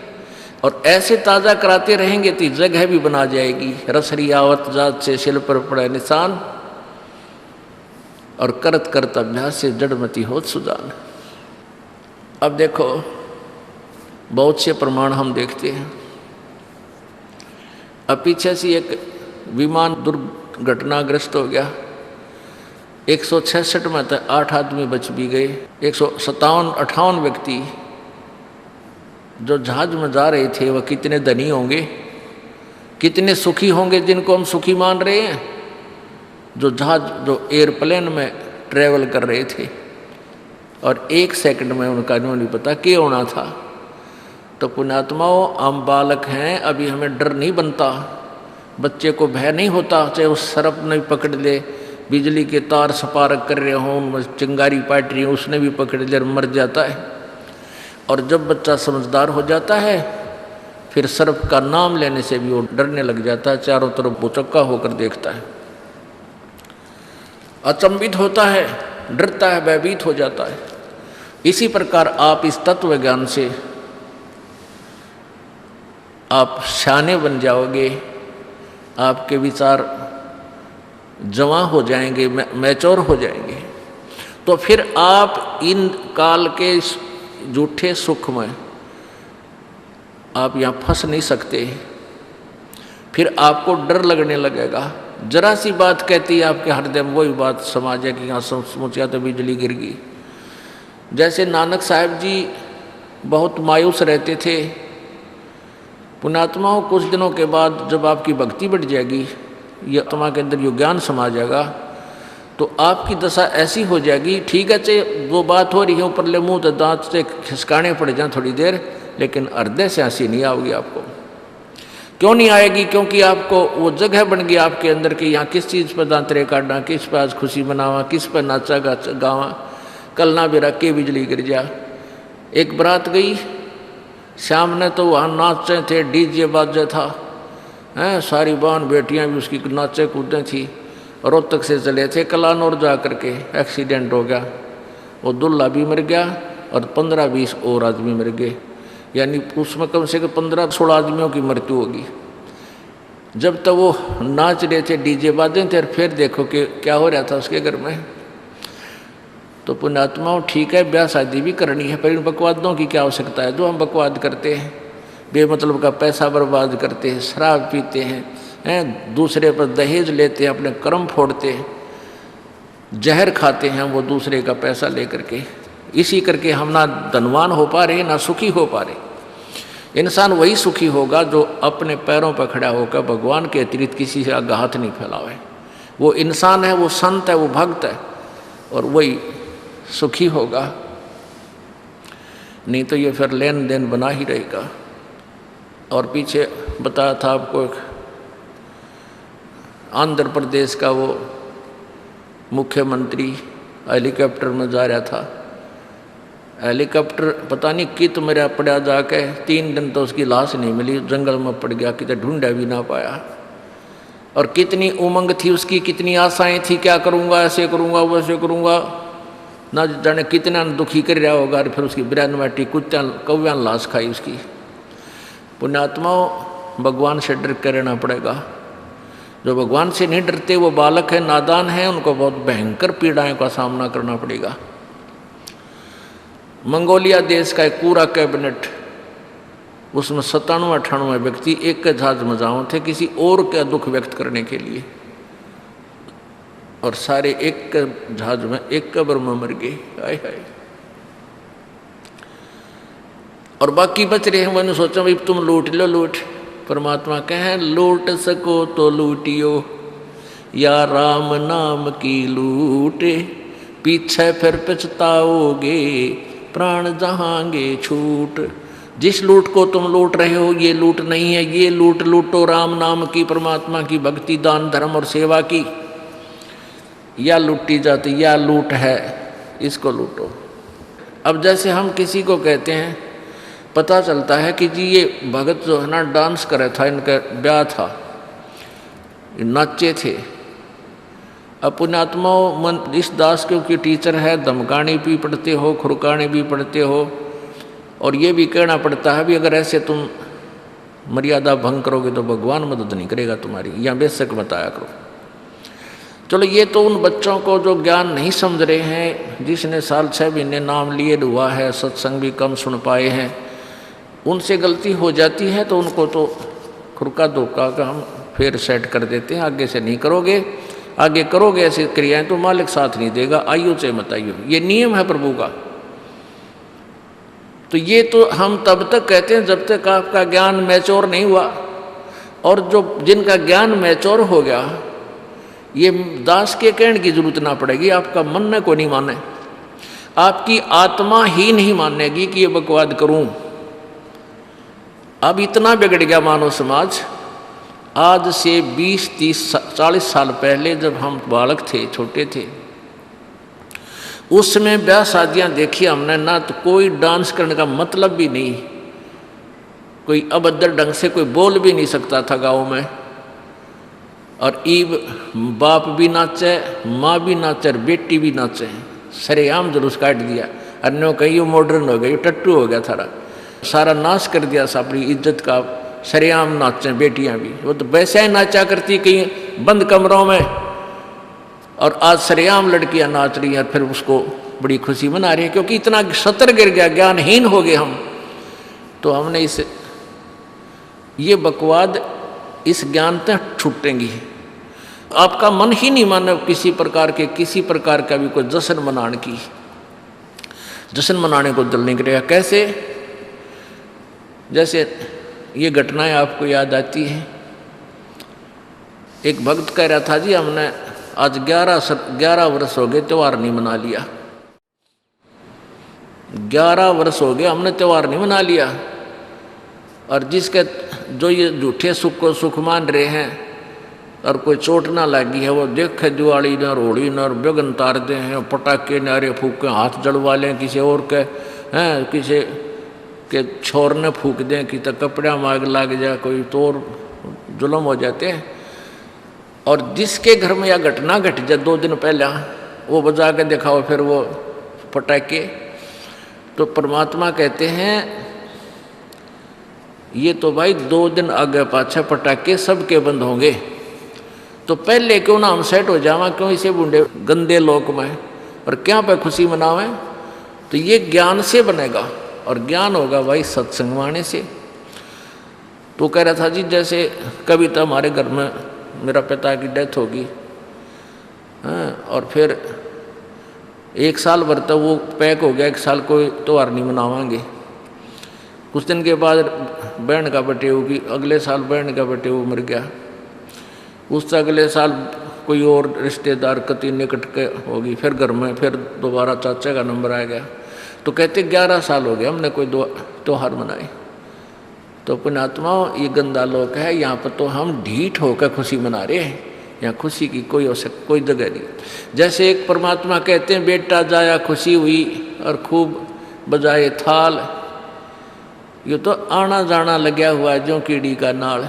और ऐसे ताज़ा कराते रहेंगे तो जगह भी बना जाएगी। रसरी आवत जात से शिल पर पड़े निशान, और करत करत अभ्यास से जड़मती होत सुजान। अब देखो बहुत से प्रमाण हम देखते हैं। अब पीछे से एक विमान दुर्घटनाग्रस्त हो गया, 166 में तक 8 आदमी बच भी गए। 157-58 व्यक्ति जो जहाज में जा रहे थे वह कितने धनी होंगे, कितने सुखी होंगे जिनको हम सुखी मान रहे हैं, जो एयरप्लेन में ट्रेवल कर रहे थे और 1 सेकंड में उनका नहीं पता क्या होना था। तो पुण्यात्माओं, हम बालक हैं, अभी हमें डर नहीं बनता, बच्चे को भय नहीं होता, चाहे वो सर्प नहीं पकड़ ले, बिजली के तार सपारक कर रहे हों, उनमें चिंगारी पाट रही हो, उसने भी पकड़ ले, मर जाता है। और जब बच्चा समझदार हो जाता है फिर सर्प का नाम लेने से भी वो डरने लग जाता है, चारों तरफ बुचक्का होकर देखता है, अचंभित होता है, डरता है, भयभीत हो जाता है। इसी प्रकार आप इस तत्व ज्ञान से आप शाने बन जाओगे, आपके विचार जवां हो जाएंगे, मैच्योर हो जाएंगे। तो फिर आप इन काल के झूठे सुख में आप यहाँ फंस नहीं सकते। फिर आपको डर लगने लगेगा, जरा सी बात कहती है आपके हृदय में वही बात समा जाए कि यहाँ सचमुच या तो बिजली गिर गई। जैसे नानक साहब जी बहुत मायूस रहते थे, पुण्यात्माओं कुछ दिनों के बाद जब आपकी भक्ति बढ़ जाएगी, ये आत्मा के अंदर यो ज्ञान समा जाएगा, तो आपकी दशा ऐसी हो जाएगी, ठीक है चाहे वो बात हो रही है ऊपर ले मुँह तो दांत से खिसकाने पड़ जाए थोड़ी देर, लेकिन हृदय से हंसी नहीं आएगी आपको। क्यों नहीं आएगी? क्योंकि आपको वो जगह बन गई आपके अंदर कि यहाँ किस चीज़ पर दांतरे काटना, किस पर आज खुशी मनावा, किस पर नाचा गावा, कल ना भी रख के बिजली गिर जा। एक बारात गई, शाम ने तो वहाँ नाचे थे, डीजे बाजे था, हैं सारी बहन बेटियाँ भी उसकी नाचे कूदें थी। रोहतक से चले थे कलानौर जा करके, एक्सीडेंट हो गया, वो दूल्हा भी मर गया और 15-20 और आदमी मर गए, यानी उसमें कम से कम 15-16 आदमियों की मृत्यु होगी। जब तक वो नाच रहे थे, डीजे बाजे थे, और फिर देखो कि क्या हो रहा था उसके घर में। तो पुण्यात्माओं ठीक है, ब्याह शादी भी करनी है, पर इन बकवादों की क्या आवश्यकता है? जो हम बकवाद करते हैं, बेमतलब का पैसा बर्बाद करते हैं, शराब पीते हैं, दूसरे पर दहेज लेते हैं, अपने कर्म फोड़ते हैं, जहर खाते हैं वो दूसरे का पैसा लेकर के। इसी करके हम ना धनवान हो पा रहे, ना सुखी हो पा रहे। इंसान वही सुखी होगा जो अपने पैरों पर खड़ा होकर भगवान के अतिरिक्त किसी से आगे हाथ नहीं फैलावे। वो इंसान है, वो संत है, वो भक्त है, और वही सुखी होगा। नहीं तो ये फिर लेन देन बना ही रहेगा। और पीछे बताया था आपको, एक आंध्र प्रदेश का वो मुख्यमंत्री हेलीकॉप्टर में जा रहा था, हेलीकॉप्टर पता नहीं कित मेरा पड़ा जाके, 3 दिन तो उसकी लाश नहीं मिली, जंगल में पड़ गया, कितने ढूंढा भी ना पाया। और कितनी उमंग थी उसकी, कितनी आशाएं थी, क्या करूँगा, ऐसे करूँगा, वैसे करूँगा, ना जाने कितना दुखी कर रहा होगा। और फिर उसकी 92 कुत्ता कौव्या लाश खाई उसकी। पुण्यात्माओं, भगवान से डर कर रहना पड़ेगा। जो भगवान से नहीं डरते वो बालक है, नादान है, उनको बहुत भयंकर पीड़ाओं का सामना करना पड़ेगा। मंगोलिया देश का एक पूरा कैबिनेट, उसमें 97-98 व्यक्ति एक के जहाज में जाओ थे किसी और का दुख व्यक्त करने के लिए, और सारे एक के जहाज में एक कब्र में मर गए। हाय हाय। और बाकी बच रहे हैं, मैंने सोचा भाई तुम लूट लो, लूट। परमात्मा कहें लूट सको तो लूटियो, या राम नाम की लूटे, पीछे फिर पछताओगे, प्राण जहांगे छूट। जिस लूट को तुम लूट रहे हो ये लूट नहीं है, ये लूट लूटो राम नाम की, परमात्मा की भक्ति, दान धर्म और सेवा की। या लूटी जाती या लूट है, इसको लूटो। अब जैसे हम किसी को कहते हैं, पता चलता है कि जी ये भगत जो है ना डांस करे था, इनका ब्याह था, नाचे थे, अब पुण्यात्माओं, मन इस दास क्योंकि टीचर है, धमकानी भी पढ़ते हो, खुरकाने भी पढ़ते हो, और ये भी कहना पड़ता है भी अगर ऐसे तुम मर्यादा भंग करोगे तो भगवान मदद नहीं करेगा तुम्हारी, या बेशक बताया करो। चलो, ये तो उन बच्चों को जो ज्ञान नहीं समझ रहे हैं, जिसने साल 6 महीने नाम लिए हुआ है, सत्संग भी कम सुन पाए हैं, उनसे गलती हो जाती है तो उनको तो खुरका धोखा का हम फिर सेट कर देते हैं, आगे से नहीं करोगे, आगे करोगे ऐसी क्रियाएं तो मालिक साथ नहीं देगा, आइयो चाहे मत आइयो, ये नियम है प्रभु का। तो ये तो हम तब तक कहते हैं जब तक आपका ज्ञान मैच्योर नहीं हुआ, और जो जिनका ज्ञान मैच्योर हो गया, ये दास के कहने की जरूरत ना पड़ेगी, आपका मन न को नहीं माने, आपकी आत्मा ही नहीं मानेगी कि ये बकवाद करूं। अब इतना बिगड़ गया मानव समाज, आज से 20, 30, 40 साल पहले जब हम बालक थे, छोटे थे, उस समय ब्याह शादियां देखी हमने ना, तो कोई डांस करने का मतलब भी नहीं, कोई अभद्र ढंग से कोई बोल भी नहीं सकता था गाँव में, और ईब बाप भी नाचे, माँ भी नाचे, और बेटी भी नाचे, सरेआम जुलूस काट दिया। अन्यों कहीं मॉडर्न हो गई, टट्टू हो गया थारा, सारा नाश कर दिया अपनी इज्जत का, सरेआम नाचे बेटियां भी, वो तो वैसे ही नाचा करती कहीं बंद कमरों में, और आज सरेआम लड़कियां नाच रही हैं, फिर उसको बड़ी खुशी मना रही है, क्योंकि इतना सतर गिर गया, ज्ञानहीन हो गए हम। तो हमने ये बकवाद, इस ज्ञान तक छूटेंगी, आपका मन ही नहीं माने किसी प्रकार का भी कोई जश्न मनाने की, जश्न मनाने को दिल नहीं करेगा। कैसे? जैसे ये घटनाएं आपको याद आती हैं। एक भक्त कह रहा था, जी हमने आज 11 वर्ष हो गए त्यौहार नहीं मना लिया, 11 वर्ष हो गए हमने त्यौहार नहीं मना लिया, और जिसके जो ये झूठे सुख को सुख मान रहे हैं और कोई चोट ना लगी है, वो देखे दिवाली न होली न बेगन तार दे हैं, पटाखे नारे फूक के हाथ जड़वा लें किसी और के हैं, किसी के छोर ने फूक दें कि तो कपड़ा माग लग जाए, कोई तो और जुल्म हो जाते हैं। और जिसके घर में यह घटना घट जाए 2 दिन पहले, वो बजा के दिखाओ फिर वो पटाखे। तो परमात्मा कहते हैं ये तो भाई 2 दिन आगे पाछे पटाखे सबके बंद होंगे, तो पहले क्यों ना हम सेट हो जावा, क्यों इसे बूढ़े गंदे लोक में, और क्या पे खुशी मनावें। तो ये ज्ञान से बनेगा, और ज्ञान होगा भाई सत्संग वाणी से। तो कह रहा था, जी जैसे कभी तो हमारे घर में मेरा पिता की डेथ होगी, और फिर 1 साल भर तो वो पैक हो गया, 1 साल कोई त्यौहार नहीं मनावांगे। कुछ दिन के बाद बहन का बटे होगी, अगले साल बहन का बटे वो मर गया, उससे अगले साल कोई और रिश्तेदार कति निकट के होगी, फिर घर में फिर दोबारा चाचा का नंबर आ गया। तो कहते 11 साल हो गए हमने कोई त्यौहार मनाए। तो पुण्यात्माओं, ये गंदा लोक है, यहाँ पर तो हम ढीठ होकर खुशी मना रहे हैं, यहाँ खुशी की कोई जगह नहीं। जैसे एक परमात्मा कहते हैं, बेटा जाया खुशी हुई और खूब बजाए थाल, ये तो आना जाना लगा हुआ है जो कीड़ी का नाल।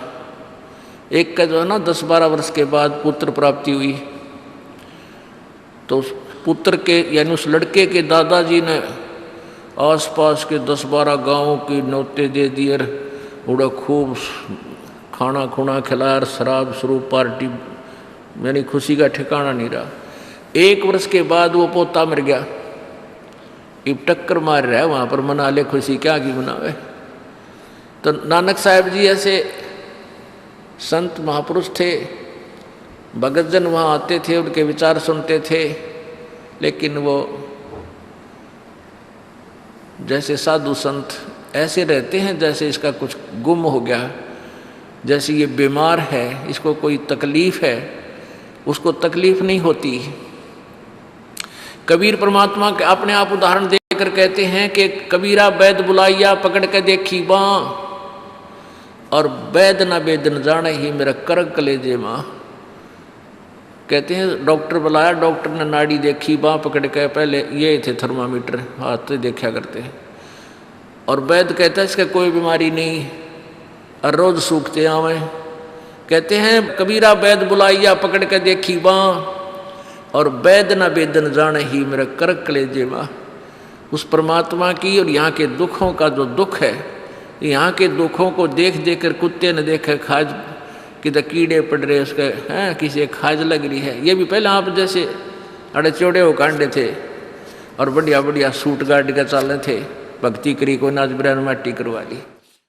एक का जो है ना 10-12 वर्ष के बाद पुत्र प्राप्ति हुई, तो उस पुत्र के यानी उस लड़के के दादाजी ने आसपास के 10-12 गांवों की न्योते दे दिए, उड़ा खूब खाना खुना खिलाया, शराब स्वरूप पार्टी, यानी खुशी का ठिकाना नहीं रहा। 1 वर्ष के बाद वो पोता मर गया, अब टक्कर मार रहा है वहाँ पर, मना ले खुशी, क्या की मनावे। तो नानक साहब जी ऐसे संत महापुरुष थे, भगत जन वहाँ आते थे, उनके विचार सुनते थे, लेकिन वो जैसे साधु संत ऐसे रहते हैं जैसे इसका कुछ गुम हो गया, जैसे ये बीमार है, इसको कोई तकलीफ है, उसको तकलीफ नहीं होती। कबीर परमात्मा के अपने आप उदाहरण देकर कहते हैं कि कबीरा वैद बुलाइया पकड़ के देखी बाँ, और वैद न वेद न जाने ही मेरा करक कलेजे माँ। कहते हैं डॉक्टर बुलाया, डॉक्टर ने नाड़ी देखी, बाँ पकड़ के, पहले ये थे थर्मामीटर हाथ से देखा करते हैं, और वैद कहता है इसका कोई बीमारी नहीं, और रोज सूखते आवे। कहते हैं कबीरा वैद बुलाइया पकड़ के देखी बाँ, और वैद न वेदन जाने ही मेरा कर कलेजे माँ। उस परमात्मा की और यहाँ के दुखों का जो दुख है, यहाँ के दुखों को देख देख कर कुत्ते ने देखे खाज किधर कीड़े पड़ रहे उसके हैं, किसी खाज लग रही है। ये भी पहले आप जैसे अड़े चौड़े हो कांडे थे और बढ़िया बढ़िया सूट गाड़ के चल रहे थे, भक्ति करी को नाच बिरान माटी करवा ली।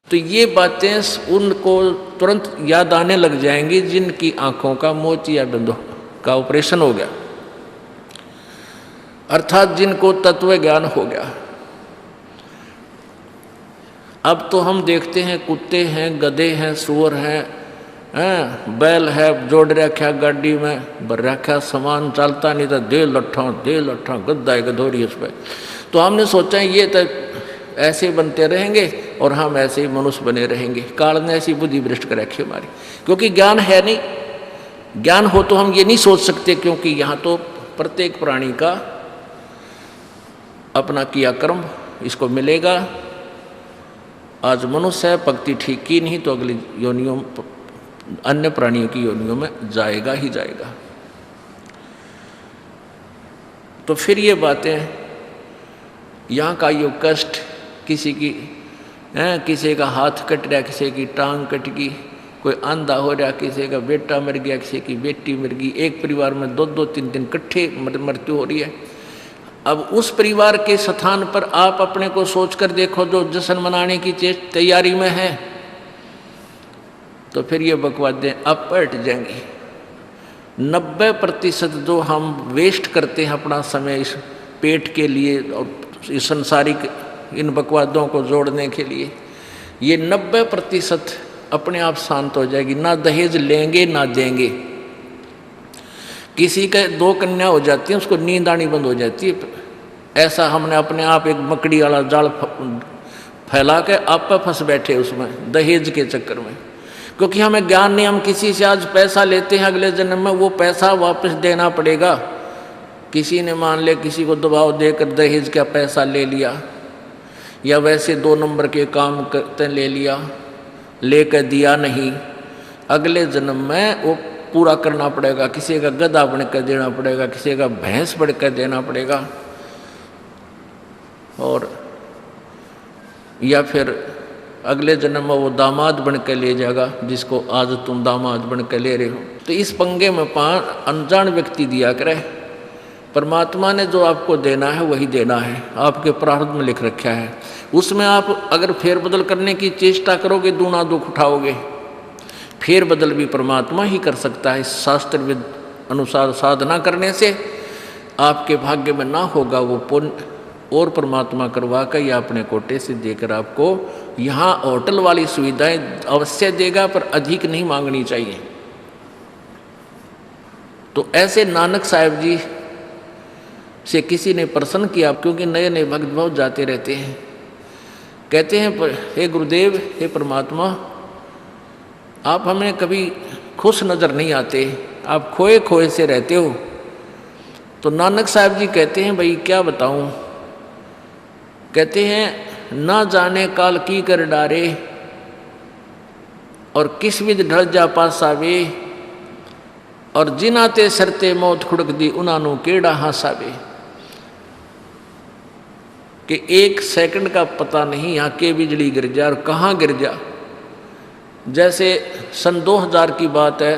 तो ये बातें उनको तुरंत याद आने लग जाएंगी जिनकी आंखों का मोतिया बिंदु का ऑपरेशन हो गया, अर्थात जिनको तत्व ज्ञान हो गया। अब तो हम देखते हैं कुत्ते हैं, गधे हैं, सूअर हैं, बैल है, जोड़ रखा गाड़ी में भर रखा सामान, चलता नहीं था दे लट्ठा गद्दा है गधोरी उस पर। तो हमने सोचा ये तो ऐसे बनते रहेंगे और हम ऐसे ही मनुष्य बने रहेंगे। काल ने ऐसी बुद्धि भ्रष्ट कर रखी हमारी, क्योंकि ज्ञान है नहीं। ज्ञान हो तो हम ये नहीं सोच सकते, क्योंकि यहाँ तो प्रत्येक प्राणी का अपना किया कर्म इसको मिलेगा। आज मनुष्य है, भक्ति ठीक की नहीं तो अगली योनियों अन्य प्राणियों की योनियों में जाएगा ही जाएगा। तो फिर ये बातें, यहाँ का यो कष्ट, किसी की किसी का हाथ कट रहा, किसी की टांग कट गई, कोई अंधा हो रहा, किसी का बेटा मर गया, किसी की बेटी मर गई, एक परिवार में 2-2 3-3 इकट्ठे मृत्यु हो रही है। अब उस परिवार के स्थान पर आप अपने को सोचकर देखो जो जश्न मनाने की तैयारी में है, तो फिर ये बकवादें अब पलट जाएंगी। 90% जो हम वेस्ट करते हैं अपना समय इस पेट के लिए और इस संसारिक इन बकवादों को जोड़ने के लिए, ये 90% अपने आप शांत हो जाएगी। ना दहेज लेंगे ना देंगे। किसी के 2 कन्या हो जाती है, उसको नींद आनी बंद हो जाती है। ऐसा हमने अपने आप एक मकड़ी वाला जाल फैला के आप पे फंस बैठे उसमें दहेज के चक्कर में, क्योंकि हमें ज्ञान नहीं। हम किसी से आज पैसा लेते हैं, अगले जन्म में वो पैसा वापस देना पड़ेगा। किसी ने मान ले किसी को दबाव देकर दहेज का पैसा ले लिया, या वैसे 2 नंबर के काम करते ले लिया, लेकर दिया नहीं, अगले जन्म में वो पूरा करना पड़ेगा। किसी का गधा बन कर देना पड़ेगा, किसी का भैंस बन कर देना पड़ेगा, और या फिर अगले जन्म में वो दामाद बन कर ले जाएगा जिसको आज तुम दामाद बन कर ले रहे हो। तो इस पंगे में अनजान व्यक्ति दिया करे। परमात्मा ने जो आपको देना है वही देना है, आपके प्रारब्ध में लिख रखा है। उसमें आप अगर फेरबदल करने की चेष्टा करोगे दूना दुख उठाओगे। फेरबदल भी परमात्मा ही कर सकता है। शास्त्र विद अनुसार साधना करने से आपके भाग्य में ना होगा वो पुण्य, और परमात्मा करवा कर या अपने कोटे से देकर आपको यहाँ होटल वाली सुविधाएं अवश्य देगा, पर अधिक नहीं मांगनी चाहिए। तो ऐसे नानक साहब जी से किसी ने प्रश्न किया, क्योंकि नए नए भक्त बहुत जाते रहते हैं। कहते हैं हे गुरुदेव, हे परमात्मा, आप हमें कभी खुश नज़र नहीं आते, आप खोए खोए से रहते हो। तो नानक साहब जी कहते हैं भाई क्या बताऊं। कहते हैं ना जाने काल की कर डारे, और किस विध ढल जा पासावे, और जिनाते सरते मौत खुड़क दी उनानू केड़ा हासावे। कि 1 सेकंड का पता नहीं यहाँ के बिजली गिर जा और कहाँ गिर जा। जैसे सन 2000 की बात है,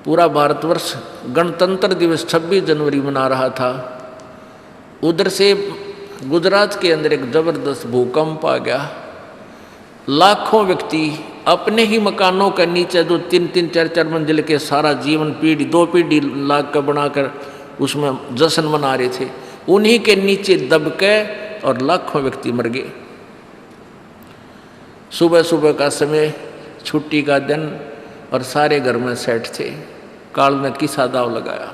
पूरा भारतवर्ष गणतंत्र दिवस 26 जनवरी मना रहा था। उधर से गुजरात के अंदर एक जबरदस्त भूकंप आ गया। लाखों व्यक्ति अपने ही मकानों के नीचे, जो 3-3 4-4 मंजिल के सारा जीवन पीढ़ी 2 पीढ़ी लाख का बनाकर उसमें जश्न मना रहे थे, उन्हीं के नीचे दब के और लाखों व्यक्ति मर गए। सुबह सुबह का समय, छुट्टी का दिन, और सारे घर में सेठ थे। काल ने किसा दाव लगाया।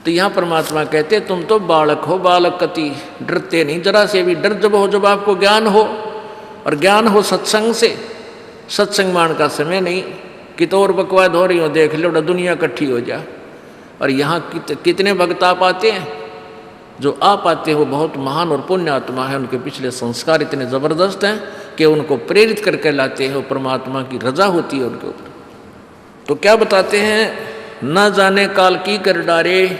तो यहाँ परमात्मा कहते तुम तो बालक हो, बालक कति डरते नहीं जरा से भी। डर जब हो जब आपको ज्ञान हो, और ज्ञान हो सत्संग से। सत्संग मान का समय नहीं कि तो और बकवाद हो रही हो, देख लो दुनिया इकट्ठी हो जा। और यहाँ कितने भक्त आ पाते हैं, जो आ पाते हो बहुत महान और पुण्य आत्मा है। उनके पिछले संस्कार इतने ज़बरदस्त हैं कि उनको प्रेरित करके लाते हैं। परमात्मा की रजा होती है उनके ऊपर। तो क्या बताते हैं ना जाने काल की कर डारे,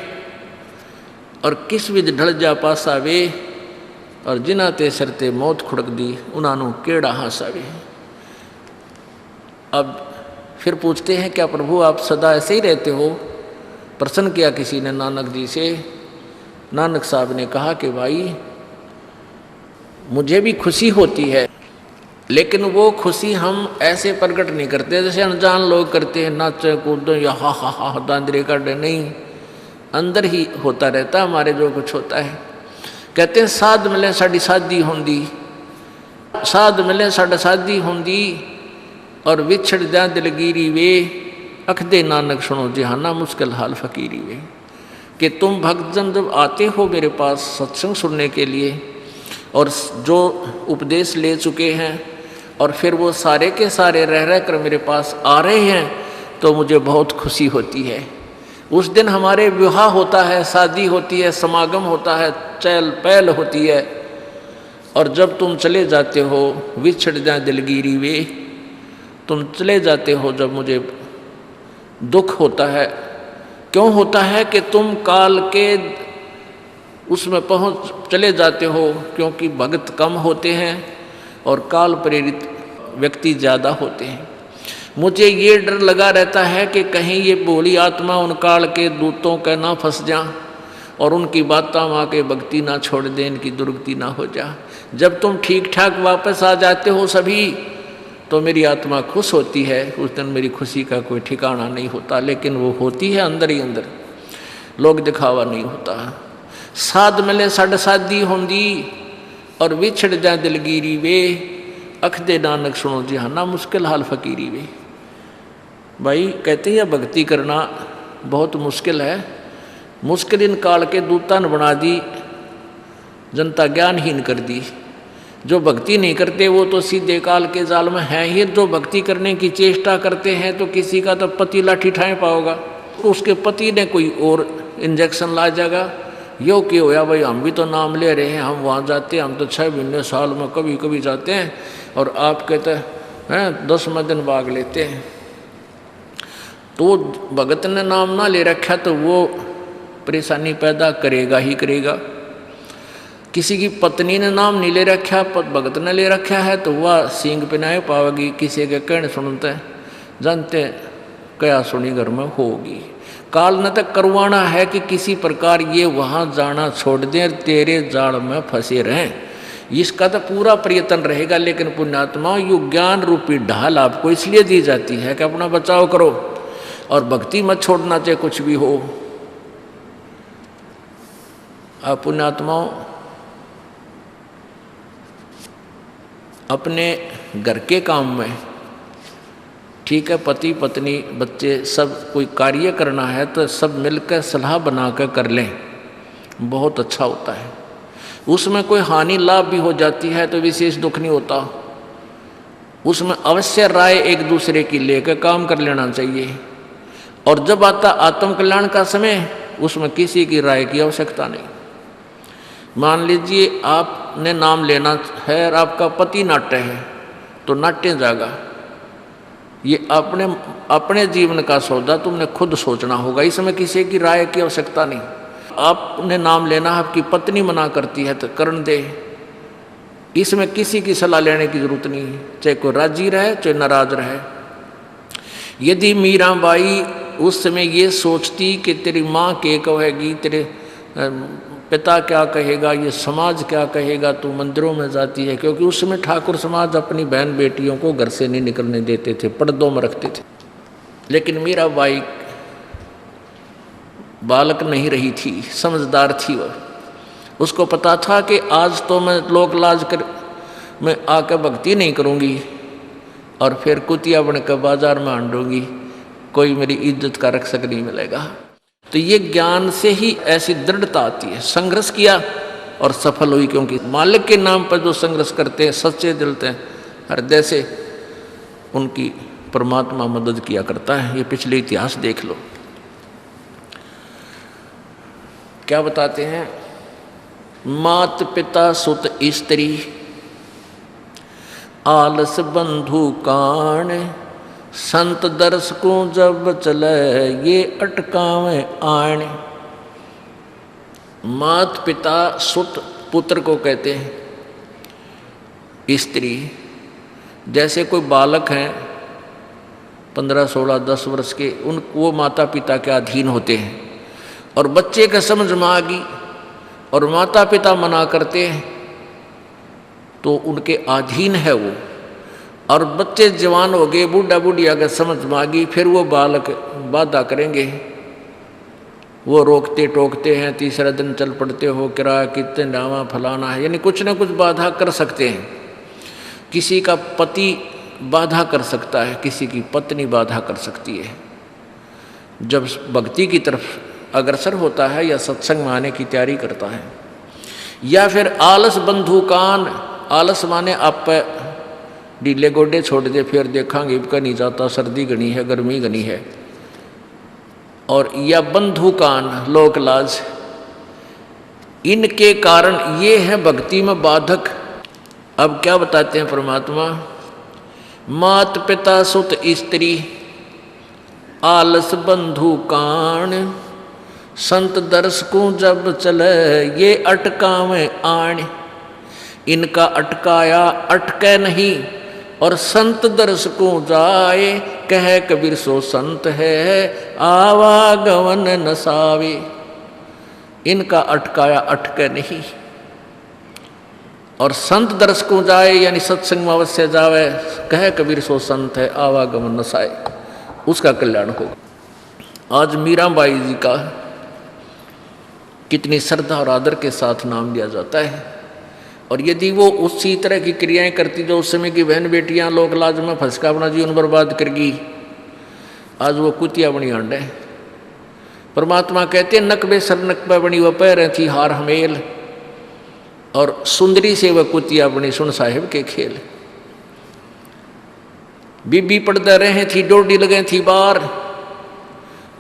और किस विध ढल जा पासावे, और जिना ते सरते मौत खुड़क दी उन्होंने केड़ा हासावे। अब फिर पूछते हैं क्या प्रभु आप सदा ऐसे ही रहते हो? प्रश्न किया किसी ने नानक जी से। नानक साहब ने कहा कि भाई मुझे भी खुशी होती है, लेकिन वो खुशी हम ऐसे प्रकट नहीं करते जैसे अनजान लोग करते हैं, नाचे कूदो या हा हा हा दांदरे कर। नहीं, अंदर ही होता रहता हमारे जो कुछ होता है। कहते हैं साध मिले साड़ी शादी होंदी, साध मिले साड़ा शादी होंदी, और विछड़ जा दिलगिरी वे, अखदे नानक सुनो जहाना मुश्किल हाल फकीरी वे। कि तुम भक्तजन जब आते हो मेरे पास सत्संग सुनने के लिए, और जो उपदेश ले चुके हैं, और फिर वो सारे के सारे रह कर मेरे पास आ रहे हैं, तो मुझे बहुत खुशी होती है। उस दिन हमारे विवाह होता है, शादी होती है, समागम होता है, चहल पहल होती है। और जब तुम चले जाते हो, विछड़ जा दिलगिरी वे, तुम चले जाते हो जब मुझे दुख होता है। क्यों होता है? कि तुम काल के उसमें पहुँच चले जाते हो, क्योंकि भक्त कम होते हैं और काल प्रेरित व्यक्ति ज़्यादा होते हैं। मुझे ये डर लगा रहता है कि कहीं ये भोली आत्मा उन काल के दूतों का ना फंस जा, और उनकी बातें वहाँ के भक्ति ना छोड़ दें, इनकी दुर्गति ना हो जा। जब तुम ठीक ठाक वापस आ जाते हो सभी, तो मेरी आत्मा खुश होती है। उस दिन मेरी खुशी का कोई ठिकाना नहीं होता, लेकिन वो होती है अंदर ही अंदर, लोग दिखावा नहीं होता। साध मिले साड़ शादी होंदी, और विछड़ जा दिलगिरी वे, अखदे नानक सुनो जहाना मुश्किल हाल फकीरी वे। भाई कहते हैं भक्ति करना बहुत मुश्किल है। मुश्किल इन काल के दूता ने बना दी, जनता ज्ञानहीन कर दी। जो भक्ति नहीं करते वो तो सीधे काल के जाल में हैं ही। जो भक्ति करने की चेष्टा करते हैं तो किसी का तो पति लाठी ठाए पाओगा, तो उसके पति ने कोई और इंजेक्शन ला जाएगा। यो कि होया भाई हम भी तो नाम ले रहे हैं, हम वहाँ जाते हैं, हम तो 6 महीने साल में कभी कभी जाते हैं, और आप कहते हैं 10वें दिन भाग लेते हैं। तो भगत ने नाम ना ले रखा तो वो परेशानी पैदा करेगा ही करेगा। किसी की पत्नी ने नाम नहीं ले रखा, भगत ने ले रखा है, तो वह सींग पिनाए पावेगी। किसी के कहने सुनते हैं, जानते क्या सुनी घर में होगी। काल न तक करवाना है कि किसी प्रकार ये वहाँ जाना छोड़ दें, तेरे जाल में फंसे रहें। इसका तो पूरा प्रयत्न रहेगा। लेकिन पुण्यात्मा यु ज्ञान रूपी ढाल आपको इसलिए दी जाती है कि अपना बचाव करो, और भक्ति मत छोड़ना चाहे कुछ भी हो। आप पुण्यात्माओं अपने घर के काम में, ठीक है, पति पत्नी बच्चे सब कोई कार्य करना है तो सब मिलकर सलाह बनाकर कर लें, बहुत अच्छा होता है। उसमें कोई हानि लाभ भी हो जाती है तो विशेष दुख नहीं होता। उसमें अवश्य राय एक दूसरे की लेकर काम कर लेना चाहिए। और जब आता आत्म कल्याण का समय, उसमें किसी की राय की आवश्यकता नहीं। मान लीजिए आपने नाम लेना है और आपका पति नाट्य है, तो नाट्य जागा। ये अपने जीवन का सौदा तुमने खुद सोचना होगा, इसमें किसी की राय की आवश्यकता नहीं। आपने नाम लेना, आपकी पत्नी मना करती है तो करण दे, इसमें किसी की सलाह लेने की जरूरत नहीं, चाहे कोई राजी रहे चाहे नाराज रहे। यदि मीराबाई उस समय ये सोचती कि तेरी माँ क्या कहेगी, तेरे पिता क्या कहेगा, ये समाज क्या कहेगा, तू मंदिरों में जाती है, क्योंकि उस समय ठाकुर समाज अपनी बहन बेटियों को घर से नहीं निकलने देते थे, पर्दों में रखते थे। लेकिन मीराबाई बालक नहीं रही थी, समझदार थी वह। उसको पता था कि आज तो मैं लोक लाज कर मैं आकर भक्ति नहीं करूँगी और फिर कुतिया बनकर बाजार में आंडूंगी, कोई मेरी इज्जत का रक्षक नहीं मिलेगा। तो ये ज्ञान से ही ऐसी दृढ़ता आती है। संघर्ष किया और सफल हुई, क्योंकि मालिक के नाम पर जो संघर्ष करते हैं सच्चे दिल से, हृदय से, उनकी परमात्मा मदद किया करता है। ये पिछले इतिहास देख लो, क्या बताते हैं। मात पिता सुत स्त्री, आलस बंधु कान, संत दर्शकों जब चले ये अटकावे आण। मात पिता सुत पुत्र को कहते हैं। स्त्री जैसे कोई बालक हैं 15, 16, 10 वर्ष के, उन वो माता पिता के अधीन होते हैं। और बच्चे का समझ में आ गई और माता पिता मना करते हैं तो उनके अधीन है वो। और बच्चे जवान हो गए, बूढ़ा बूढ़ी अगर समझ में आ गई, फिर वो बालक बाधा करेंगे, वो रोकते टोकते हैं। तीसरा दिन चल पड़ते हो, किराया कितने डावा फलाना है, यानी कुछ ना कुछ बाधा कर सकते हैं। किसी का पति बाधा कर सकता है, किसी की पत्नी बाधा कर सकती है। जब भक्ति की तरफ अग्रसर होता है या सत्संग में आने की तैयारी करता है। या फिर आलस बंधुकान, आलस माने आप ढीले गोडे छोड़ दे, फिर देखांगे इबका नहीं जाता, सर्दी घनी है, गर्मी घनी है। और या बंधुकान, लोक लाज, इनके कारण ये है भक्ति में बाधक। अब क्या बताते हैं परमात्मा, मात पिता सुत स्त्री आलस बंधुकान, संत दर्शकों जब चले ये अटकावे आण। इनका अटकाया अटके नहीं, और संत दर्शकों जाए, कह कबीर सो संत है आवागमन नसावे। इनका अटकाया अटके नहीं, और संत दर्शकों जाए यानी सत्संग में अवश्य जावे, कह कबीर सो संत है आवागमन नसाए, उसका कल्याण होगा। आज मीराबाई जी का कितनी श्रद्धा और आदर के साथ नाम लिया जाता है। और यदि वो उसी तरह की क्रियाएं करती जो उस समय की बहन बेटियां लोक लाज में फंस का अपना जीवन बर्बाद करगी, आज वो कुतिया बनी आंड है। परमात्मा कहते नकबे सर नकबे बनी वह पैर थी हार हमेल, और सुंदरी से वह कुतिया बनी सुन साहिब के खेल। बीबी पड़दे रहे थी डोडी लगे थी बार,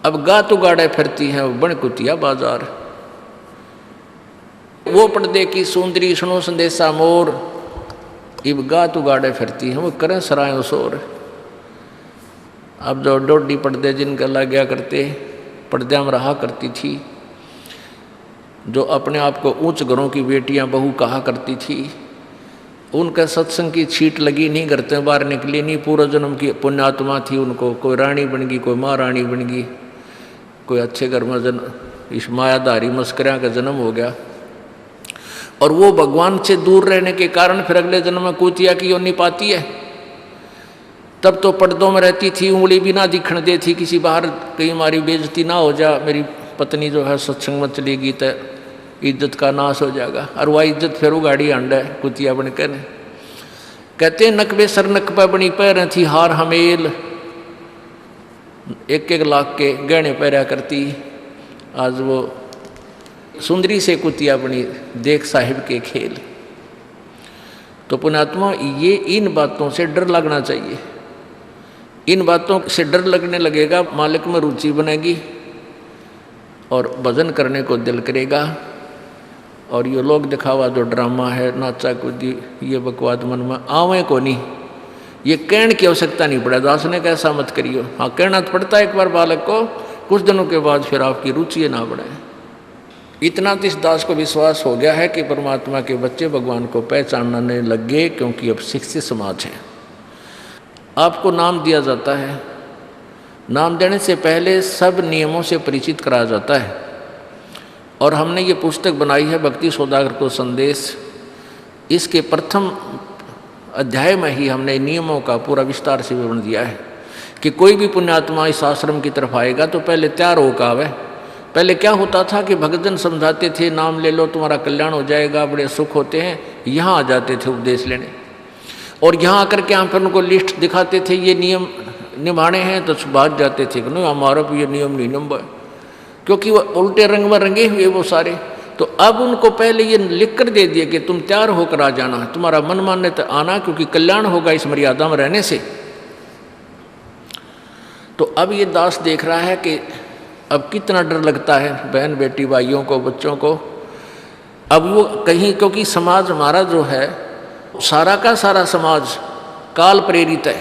अब गात उगाड़े फिरती हैं बन कुतिया बाजार। वो पर्दे की सुंदरी सुनो संदेशा मोर, इब गात उगाड़े फिरती हैं वो करें सराय शोर। अब जो डोडी पर्दे जिनका लग गया करते, पर्दे में रहा करती थी, जो अपने आप को ऊंच घरों की बेटियां बहू कहा करती थी, उनका सत्संग की छीट लगी नहीं, करते बाहर निकली नहीं। पूर्व जन्म की पुण्यात्मा थी, उनको कोई रानी बन गई, कोई महारानी बन गई, कोई अच्छे घर में इस मायाधारी मस्करिया का जन्म हो गया। और वो भगवान से दूर रहने के कारण फिर अगले जन्म में कुतिया की योनि पाती है। तब तो पर्दों में रहती थी, उंगली भी ना दिखने देती, किसी बाहर कहीं हमारी बेइज्जती ना हो जा, मेरी पत्नी जो है सत्संग में चलेगी तो इज्जत का नाश हो जाएगा। और वह इज्जत फिर उगाड़ी अंड है कुतिया बनकर। कहते नकबे सर नकबा बनी पैर थी हार हमेल, 1-1 लाख के गहने पहरा करती, आज वो सुंदरी से कुतिया बनी देख साहिब के खेल। तो पुण्यात्मा ये इन बातों से डर लगना चाहिए। इन बातों से डर लगने लगेगा, मालिक में रुचि बनेगी और भजन करने को दिल करेगा। और ये लोग दिखावा जो ड्रामा है, नाचा कूदी, ये बकवाद मन में आवे को नहीं, ये कहने की आवश्यकता नहीं पड़ा। दास ने कैसा मत करियो, हाँ कहना तो पड़ता है एक बार बालक को, कुछ दिनों के बाद फिर आपकी रुचि ना बढ़े। इतना तो इस दास को विश्वास हो गया है कि परमात्मा के बच्चे भगवान को पहचानने लग गए, क्योंकि अब शिक्षित समाज है। आपको नाम दिया जाता है, नाम देने से पहले सब नियमों से परिचित कराया जाता है। और हमने ये पुस्तक बनाई है भक्ति सौदागर को संदेश, इसके प्रथम अध्याय में ही हमने नियमों का पूरा विस्तार से विवरण दिया है कि कोई भी पुण्यात्मा इस आश्रम की तरफ आएगा तो पहले तैयार होकर आवे। पहले क्या होता था कि भक्तजन समझाते थे नाम ले लो तुम्हारा कल्याण हो जाएगा, बड़े सुख होते हैं, यहाँ आ जाते थे उपदेश लेने। और यहाँ आकर के हम फिर उनको लिस्ट दिखाते थे, ये नियम निभाने हैं, तो भाग जाते थे कि नहीं हमारा भी ये नियम नहीं नंबर, क्योंकि वो उल्टे रंग में रंगे हुए वो सारे। तो अब उनको पहले ये लिख कर दे दिया कि तुम तैयार होकर आ जाना, तुम्हारा मन मानने तो आना, क्योंकि कल्याण होगा इस मर्यादा में रहने से। तो अब ये दास देख रहा है कि अब कितना डर लगता है बहन बेटी भाइयों को, बच्चों को। अब वो कहीं, क्योंकि समाज हमारा जो है सारा का सारा समाज काल प्रेरित है,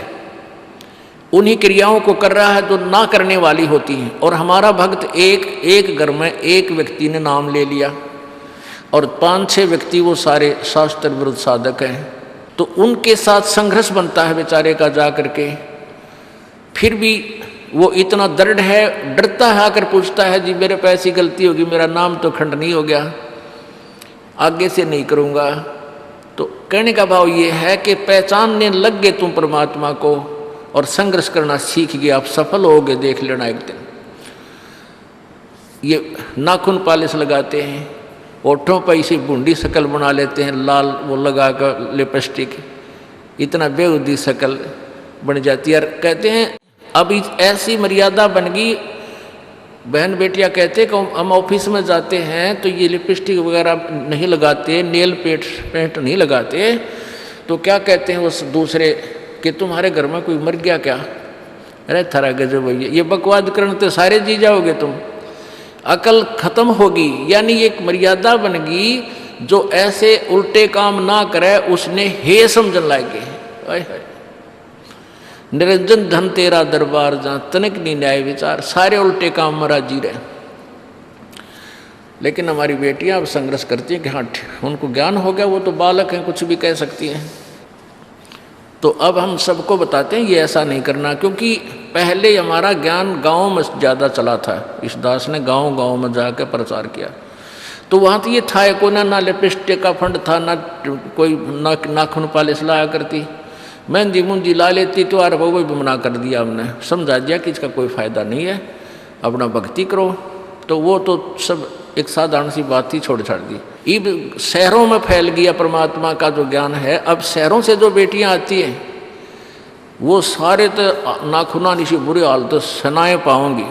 उन्हीं क्रियाओं को कर रहा है जो ना करने वाली होती हैं। और हमारा भक्त एक घर में एक व्यक्ति ने नाम ले लिया और 5-6 व्यक्ति वो सारे शास्त्र विरुद्ध साधक हैं, तो उनके साथ संघर्ष बनता है बेचारे का जा करके। फिर भी वो इतना दृढ़ है, डरता है, आकर पूछता है जी मेरे पे ऐसी गलती होगी, मेरा नाम तो खंडनी हो गया, आगे से नहीं करूँगा। तो कहने का भाव ये है कि पहचानने लग गए तुम परमात्मा को और संघर्ष करना सीख गए, आप सफल होगे, देख लेना एक दिन। ये नाखून पालिश लगाते हैं, ओठों पर इसी बूंदी शक्ल बना लेते हैं, लाल वो लगा कर लिपस्टिक, इतना बेहुदी शक्ल बन जाती है। कहते हैं अब ऐसी मर्यादा बन गई, बहन बेटियां कहते हैं कि हम ऑफिस में जाते हैं तो ये लिपस्टिक वगैरह नहीं लगाते, नेल पेंट नहीं लगाते, तो क्या कहते हैं उस दूसरे कि तुम्हारे घर में कोई मर गया क्या? अरे थारा गजब भैया, ये बकवाद करने तो सारे जी जाओगे तुम, अकल खत्म होगी। यानी एक मर्यादा बन गई, जो ऐसे उल्टे काम ना करे उसने हे समझन लागे। निरंजन धन तेरा दरबार जहाँ तनिक नहीं न्याय विचार, सारे उल्टे काम में राजी रहे। लेकिन हमारी बेटियां अब संघर्ष करती हैं कि हाँ उनको ज्ञान हो गया, वो तो बालक हैं, कुछ भी कह सकती हैं। तो अब हम सबको बताते हैं ये ऐसा नहीं करना, क्योंकि पहले हमारा ज्ञान गाँव में ज़्यादा चला था। इस दास ने गाँव में जाकर प्रचार किया, तो वहाँ तो ये था को ना लिपस्टिक का फंड था, ना कोई नाखून पालिश लाया करती, मेहंदी मुंदी ला लेती, तो यार वो भी मना कर दिया हमने, समझा दिया कि इसका कोई फ़ायदा नहीं है, अपना भक्ति करो। तो वो तो सब एक साधारण सी बात ही छोड़ छाड़ दी। अब शहरों में फैल गया परमात्मा का जो ज्ञान है। अब शहरों से जो बेटियां आती हैं वो सारे तो नाखुना निशी बुरे हाल तो सनाए पाओगी।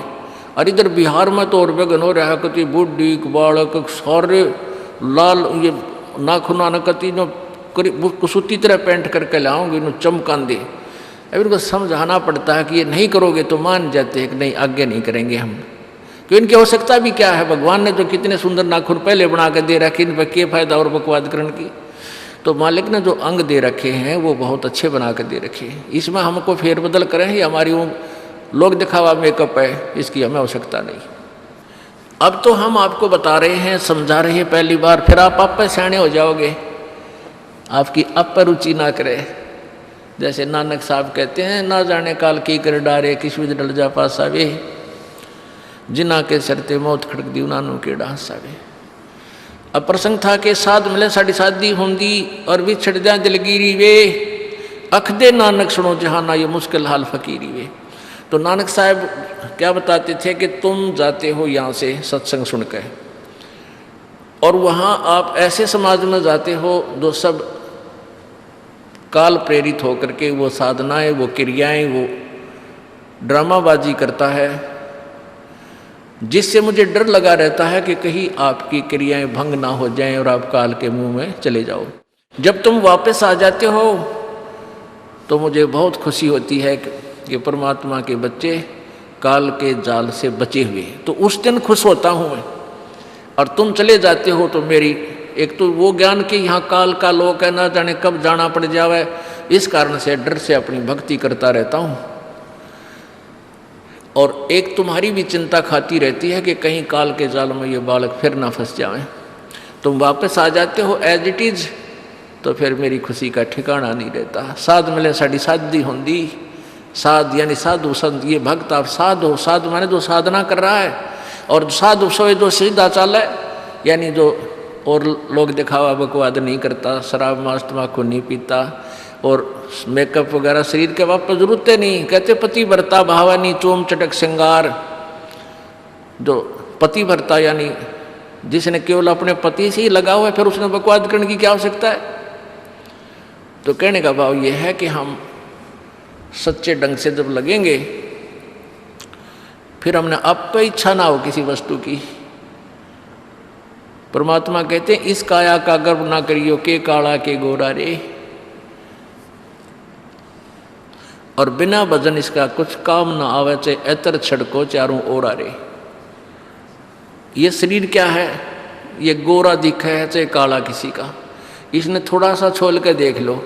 और इधर बिहार में तो और बेगन हो रहा कति बुढ़ी बालक सारे लाल ये नाखुना न कति न कुसूती तरह पेंट करके लाऊंगी न चमकान दे। अब इनको समझाना पड़ता है कि ये नहीं करोगे तो मान जाते हैं कि नहीं आगे नहीं करेंगे हम, क्यों इनकी आवश्यकता भी क्या है। भगवान ने जो कितने सुंदर नाखून पहले बना के दे रखे, इन पर क्या फायदा और बकवाद करने की। तो मालिक ने जो अंग दे रखे हैं वो बहुत अच्छे बना के दे रखे हैं, इसमें हमको फेरबदल करें ये हमारी वो लोग दिखावा मेकअप है, इसकी हमें आवश्यकता नहीं। अब तो हम आपको बता रहे हैं, समझा रहे हैं पहली बार, फिर आप पर सियाने हो जाओगे, आपकी अब पर रुचि ना करे। जैसे नानक साहब कहते हैं, ना जाने काल की कर डारे किस विध डल जा पासा वे, जिना के सरते मौत खड़क दी नानू के डांसा वे। अब प्रसंग था कि साध मिले साड़ी शादी होंगी और भी छड़ जा दिलगिरी वे, अख दे नानक सुनो जहाना ये मुश्किल हाल फकीरी वे। तो नानक साहब क्या बताते थे कि तुम जाते हो यहाँ से सत्संग सुनकर और वहाँ आप ऐसे समाज में जाते हो जो सब काल प्रेरित होकर के वो साधनाएं, वो क्रियाएं, वो ड्रामाबाजी करता है, जिससे मुझे डर लगा रहता है कि कहीं आपकी क्रियाएं भंग ना हो जाएं और आप काल के मुंह में चले जाओ। जब तुम वापस आ जाते हो तो मुझे बहुत खुशी होती है कि परमात्मा के बच्चे काल के जाल से बचे हुए, तो उस दिन खुश होता हूँ मैं। और तुम चले जाते हो तो मेरी एक तो वो ज्ञान कि यहाँ काल का लोक है, ना जाने कब जाना पड़ जावे, इस कारण से डर से अपनी भक्ति करता रहता हूँ। और एक तुम्हारी भी चिंता खाती रहती है कि कहीं काल के जाल में ये बालक फिर ना फंस जाएं। तुम वापस आ जाते हो एज इट इज़, तो फिर मेरी खुशी का ठिकाना नहीं रहता। साध मिले साड़ी शादी होंगी, साध यानी साधु संत, ये भक्त आप साध हो, साधु माने जो साधना कर रहा है, और साधु सोए जो सीधा चाल है, यानी जो और लोग दिखावा बकवाद नहीं करता, शराब मांस तम्बाकू नहीं पीता और मेकअप वगैरह शरीर के वापस जरूरत नहीं। कहते पति भरता भावानी चोम चटक श्रृंगार, जो पति भरता यानी जिसने केवल अपने पति से ही लगा हुआ है, फिर उसने बकवाद करने की क्या आवश्यकता है। तो कहने का भाव यह है कि हम सच्चे ढंग से जब लगेंगे, फिर हमने अब पे इच्छा ना हो किसी वस्तु की। परमात्मा कहते हैं इस काया का गर्व ना करियो के काला के गोरा रे, और बिना भजन इसका कुछ काम ना आवे, चाहे एतर छड़को चारों ओरा रे। ये शरीर क्या है, ये गोरा दिखा है चाहे काला किसी का, इसने थोड़ा सा छोल के देख लो,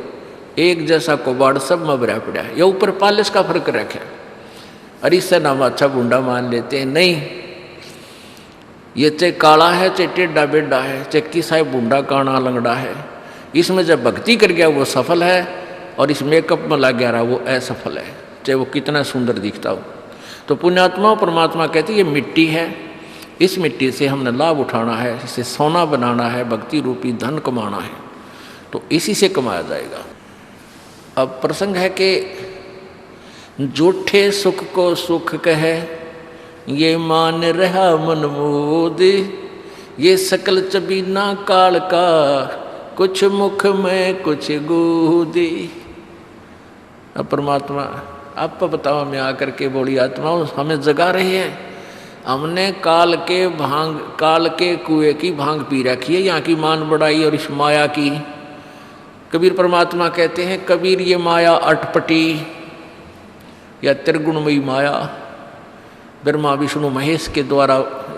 एक जैसा कबाड़ सब में भरा पड़ा है, या ऊपर पालिश का फर्क रखे। अरे इससे नाम अच्छा बूंदा मान लेते हैं, नहीं, ये चाहे काला है चाहे टेढ़ा बेढ़ा है, चाहे किसा बूंदा काना लंगड़ा है, इसमें जब भक्ति कर गया वो सफल है, और इस मेकअप में लग गया रहा वो असफल है, चाहे वो कितना सुंदर दिखता हो। तो पुण्यात्मा परमात्मा कहते ये मिट्टी है, इस मिट्टी से हमने लाभ उठाना है, इसे सोना बनाना है, भक्ति रूपी धन कमाना है, तो इसी से कमाया जाएगा। अब प्रसंग है कि झूठे सुख को सुख कहे, ये मान रहा मन मोद, ये सकल चबीना काल का, कुछ मुख में कुछ गोदी। अब परमात्मा आप बताओ, मैं आकर के बोली आत्माओं हमें जगा रही है, हमने काल के कुएं की भांग पी रखी है, यहाँ की मान बढ़ाई और इस माया की। कबीर परमात्मा कहते हैं, कबीर ये माया अटपटी या त्रिगुणमयी माया, ब्रह्मा विष्णु महेश के द्वारा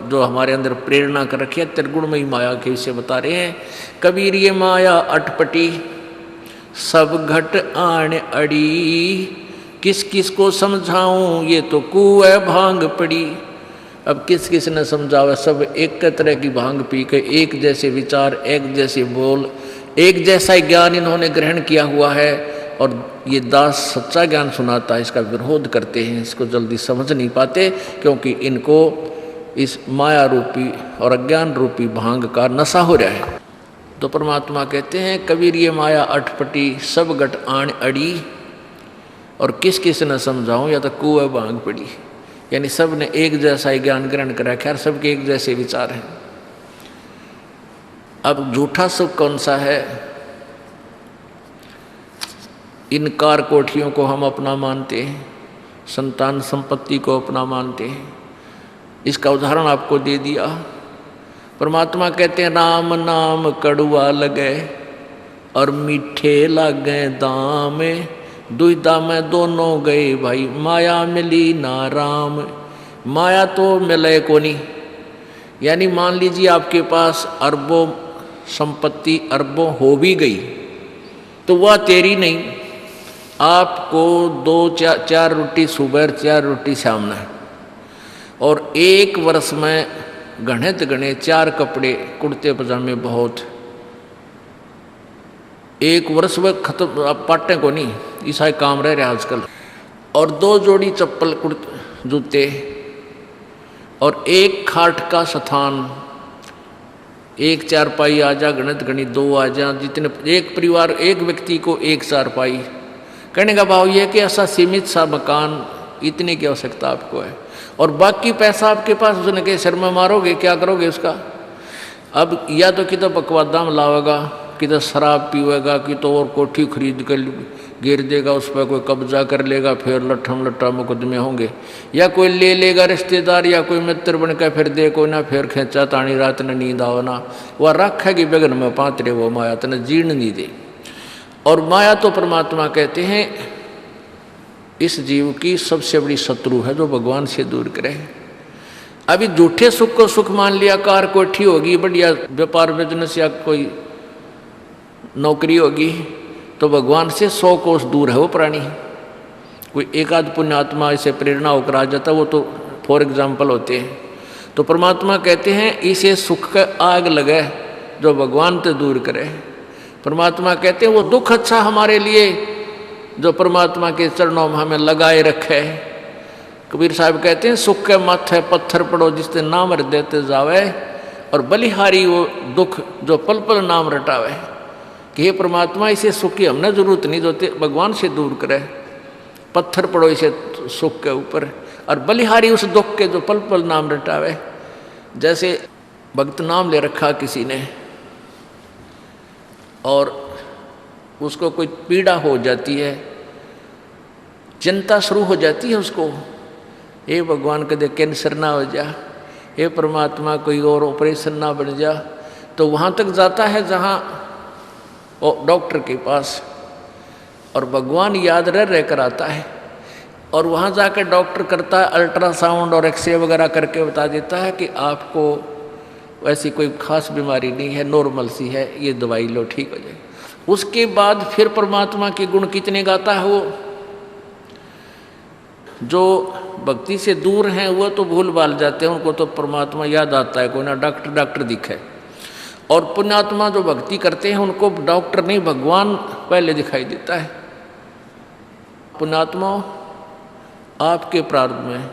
जो हमारे अंदर प्रेरणा कर रखी है, त्रिगुणमयी माया के विषय बता रहे हैं। कबीर ये माया अटपटी, सब घट आण अड़ी, किस किस को समझाऊं ये तो कुएं भांग पड़ी। अब किस किस ने समझावा, सब एक तरह की भांग पी के एक जैसे विचार, एक जैसे बोल, एक जैसा ज्ञान इन्होंने ग्रहण किया हुआ है, और ये दास सच्चा ज्ञान सुनाता है, इसका विरोध करते हैं, इसको जल्दी समझ नहीं पाते, क्योंकि इनको इस माया रूपी और अज्ञान रूपी भांग का नशा हो रहा है। तो परमात्मा कहते हैं, कबीर ये माया अटपटी, सब घट आण अड़ी, और किस किस न समझाऊं या तो कुएं भांग पड़ी, यानी सब ने एक जैसा ही ज्ञान ग्रहण कर रखा है, सबके एक जैसे विचार हैं। अब झूठा सुख कौन सा है? इन कार कोठियों को हम अपना मानते हैं, संतान संपत्ति को अपना मानते हैं। इसका उदाहरण आपको दे दिया। परमात्मा कहते हैं, राम नाम कड़ुआ लगे और मीठे लागे दाम, दुविधा में दोनों गए भाई, माया मिली ना राम। माया तो मिले को नहीं, यानी मान लीजिए आपके पास अरबों संपत्ति अरबों हो भी गई, तो वह तेरी नहीं। आपको 2-4 रोटी सुबह 4 रोटी शाम है, और एक वर्ष में घने 4 कपड़े कुर्ते पजामे बहुत, एक वर्ष में खत्म। आप पाटे को नहीं, ऐसा काम रह रहा आजकल। और 2 जोड़ी चप्पल कुर्ते जूते, और एक खाट का स्थान, एक चारपाई आ जा, गणित 2 आ जा, जितने एक परिवार एक व्यक्ति को एक चारपाई। कहने का भाव यह कि ऐसा सीमित सा मकान, इतने की आवश्यकता आपको है, और बाकी पैसा आपके पास, उसने कहे सर में मारोगे, क्या करोगे उसका? अब या तो कि तो बकवादा में लावेगा, कि तो शराब पीवेगा, कि तो और कोठी खरीद कर गिर देगा, उस पर कोई कब्जा कर लेगा, फिर लट्ठा मुकदमे होंगे, या कोई ले लेगा रिश्तेदार या कोई मित्र बन कर फिर दे को ना, फिर खेचा तानी रात ने नींद आओ ना, वह रखेगी बेगन में पात्रे, वो माया तने जीर्ण नहीं दे। और माया तो परमात्मा कहते हैं इस जीव की सबसे बड़ी शत्रु है, जो भगवान से दूर करे। अभी झूठे सुख को सुख मान लिया, कार कोठी होगी, बढ़िया व्यापार बिजनेस या कोई नौकरी होगी, तो भगवान से 100 कोस दूर है वो प्राणी। कोई एक आध पुण्यात्मा इसे प्रेरणा होकर आ जाता, वो तो फॉर एग्जाम्पल होते हैं। तो परमात्मा कहते हैं इसे सुख का आग लगे जो भगवान से दूर करे। परमात्मा कहते हैं वो दुख अच्छा हमारे लिए जो परमात्मा के चरणों में हमें लगाए रखे। कबीर साहब कहते हैं सुख के माथे पत्थर पड़ो जिससे नाम रट देते जावे, और बलिहारी वो दुख जो पल पल नाम रटावे। कि हे परमात्मा इसे सुख की हमने जरूरत नहीं, जो भगवान से दूर करे। पत्थर पड़ो इसे सुख के ऊपर, और बलिहारी उस दुख के जो पल पल नाम रटावे। जैसे भक्त नाम ले रखा किसी ने और उसको कोई पीड़ा हो जाती है, चिंता शुरू हो जाती है उसको, हे भगवान कदे कैंसर ना हो जा, हे परमात्मा कोई और ऑपरेशन ना बन जा। तो वहाँ तक जाता है जहाँ डॉक्टर के पास, और भगवान याद रह कर आता है, और वहाँ जाकर डॉक्टर करता है अल्ट्रासाउंड और एक्सरे वगैरह करके बता देता है कि आपको ऐसी कोई खास बीमारी नहीं है, नॉर्मल सी है, ये दवाई लो ठीक हो जाए। उसके बाद फिर परमात्मा के गुण कितने गाता है वो। जो भक्ति से दूर हैं वो तो भूल भाल जाते हैं, उनको तो परमात्मा याद आता है, कोई ना डॉक्टर डॉक्टर दिखे। और पुण्यात्मा जो भक्ति करते हैं उनको डॉक्टर नहीं भगवान पहले दिखाई देता है। पुण्यात्मा, आपके प्रारब्ध में,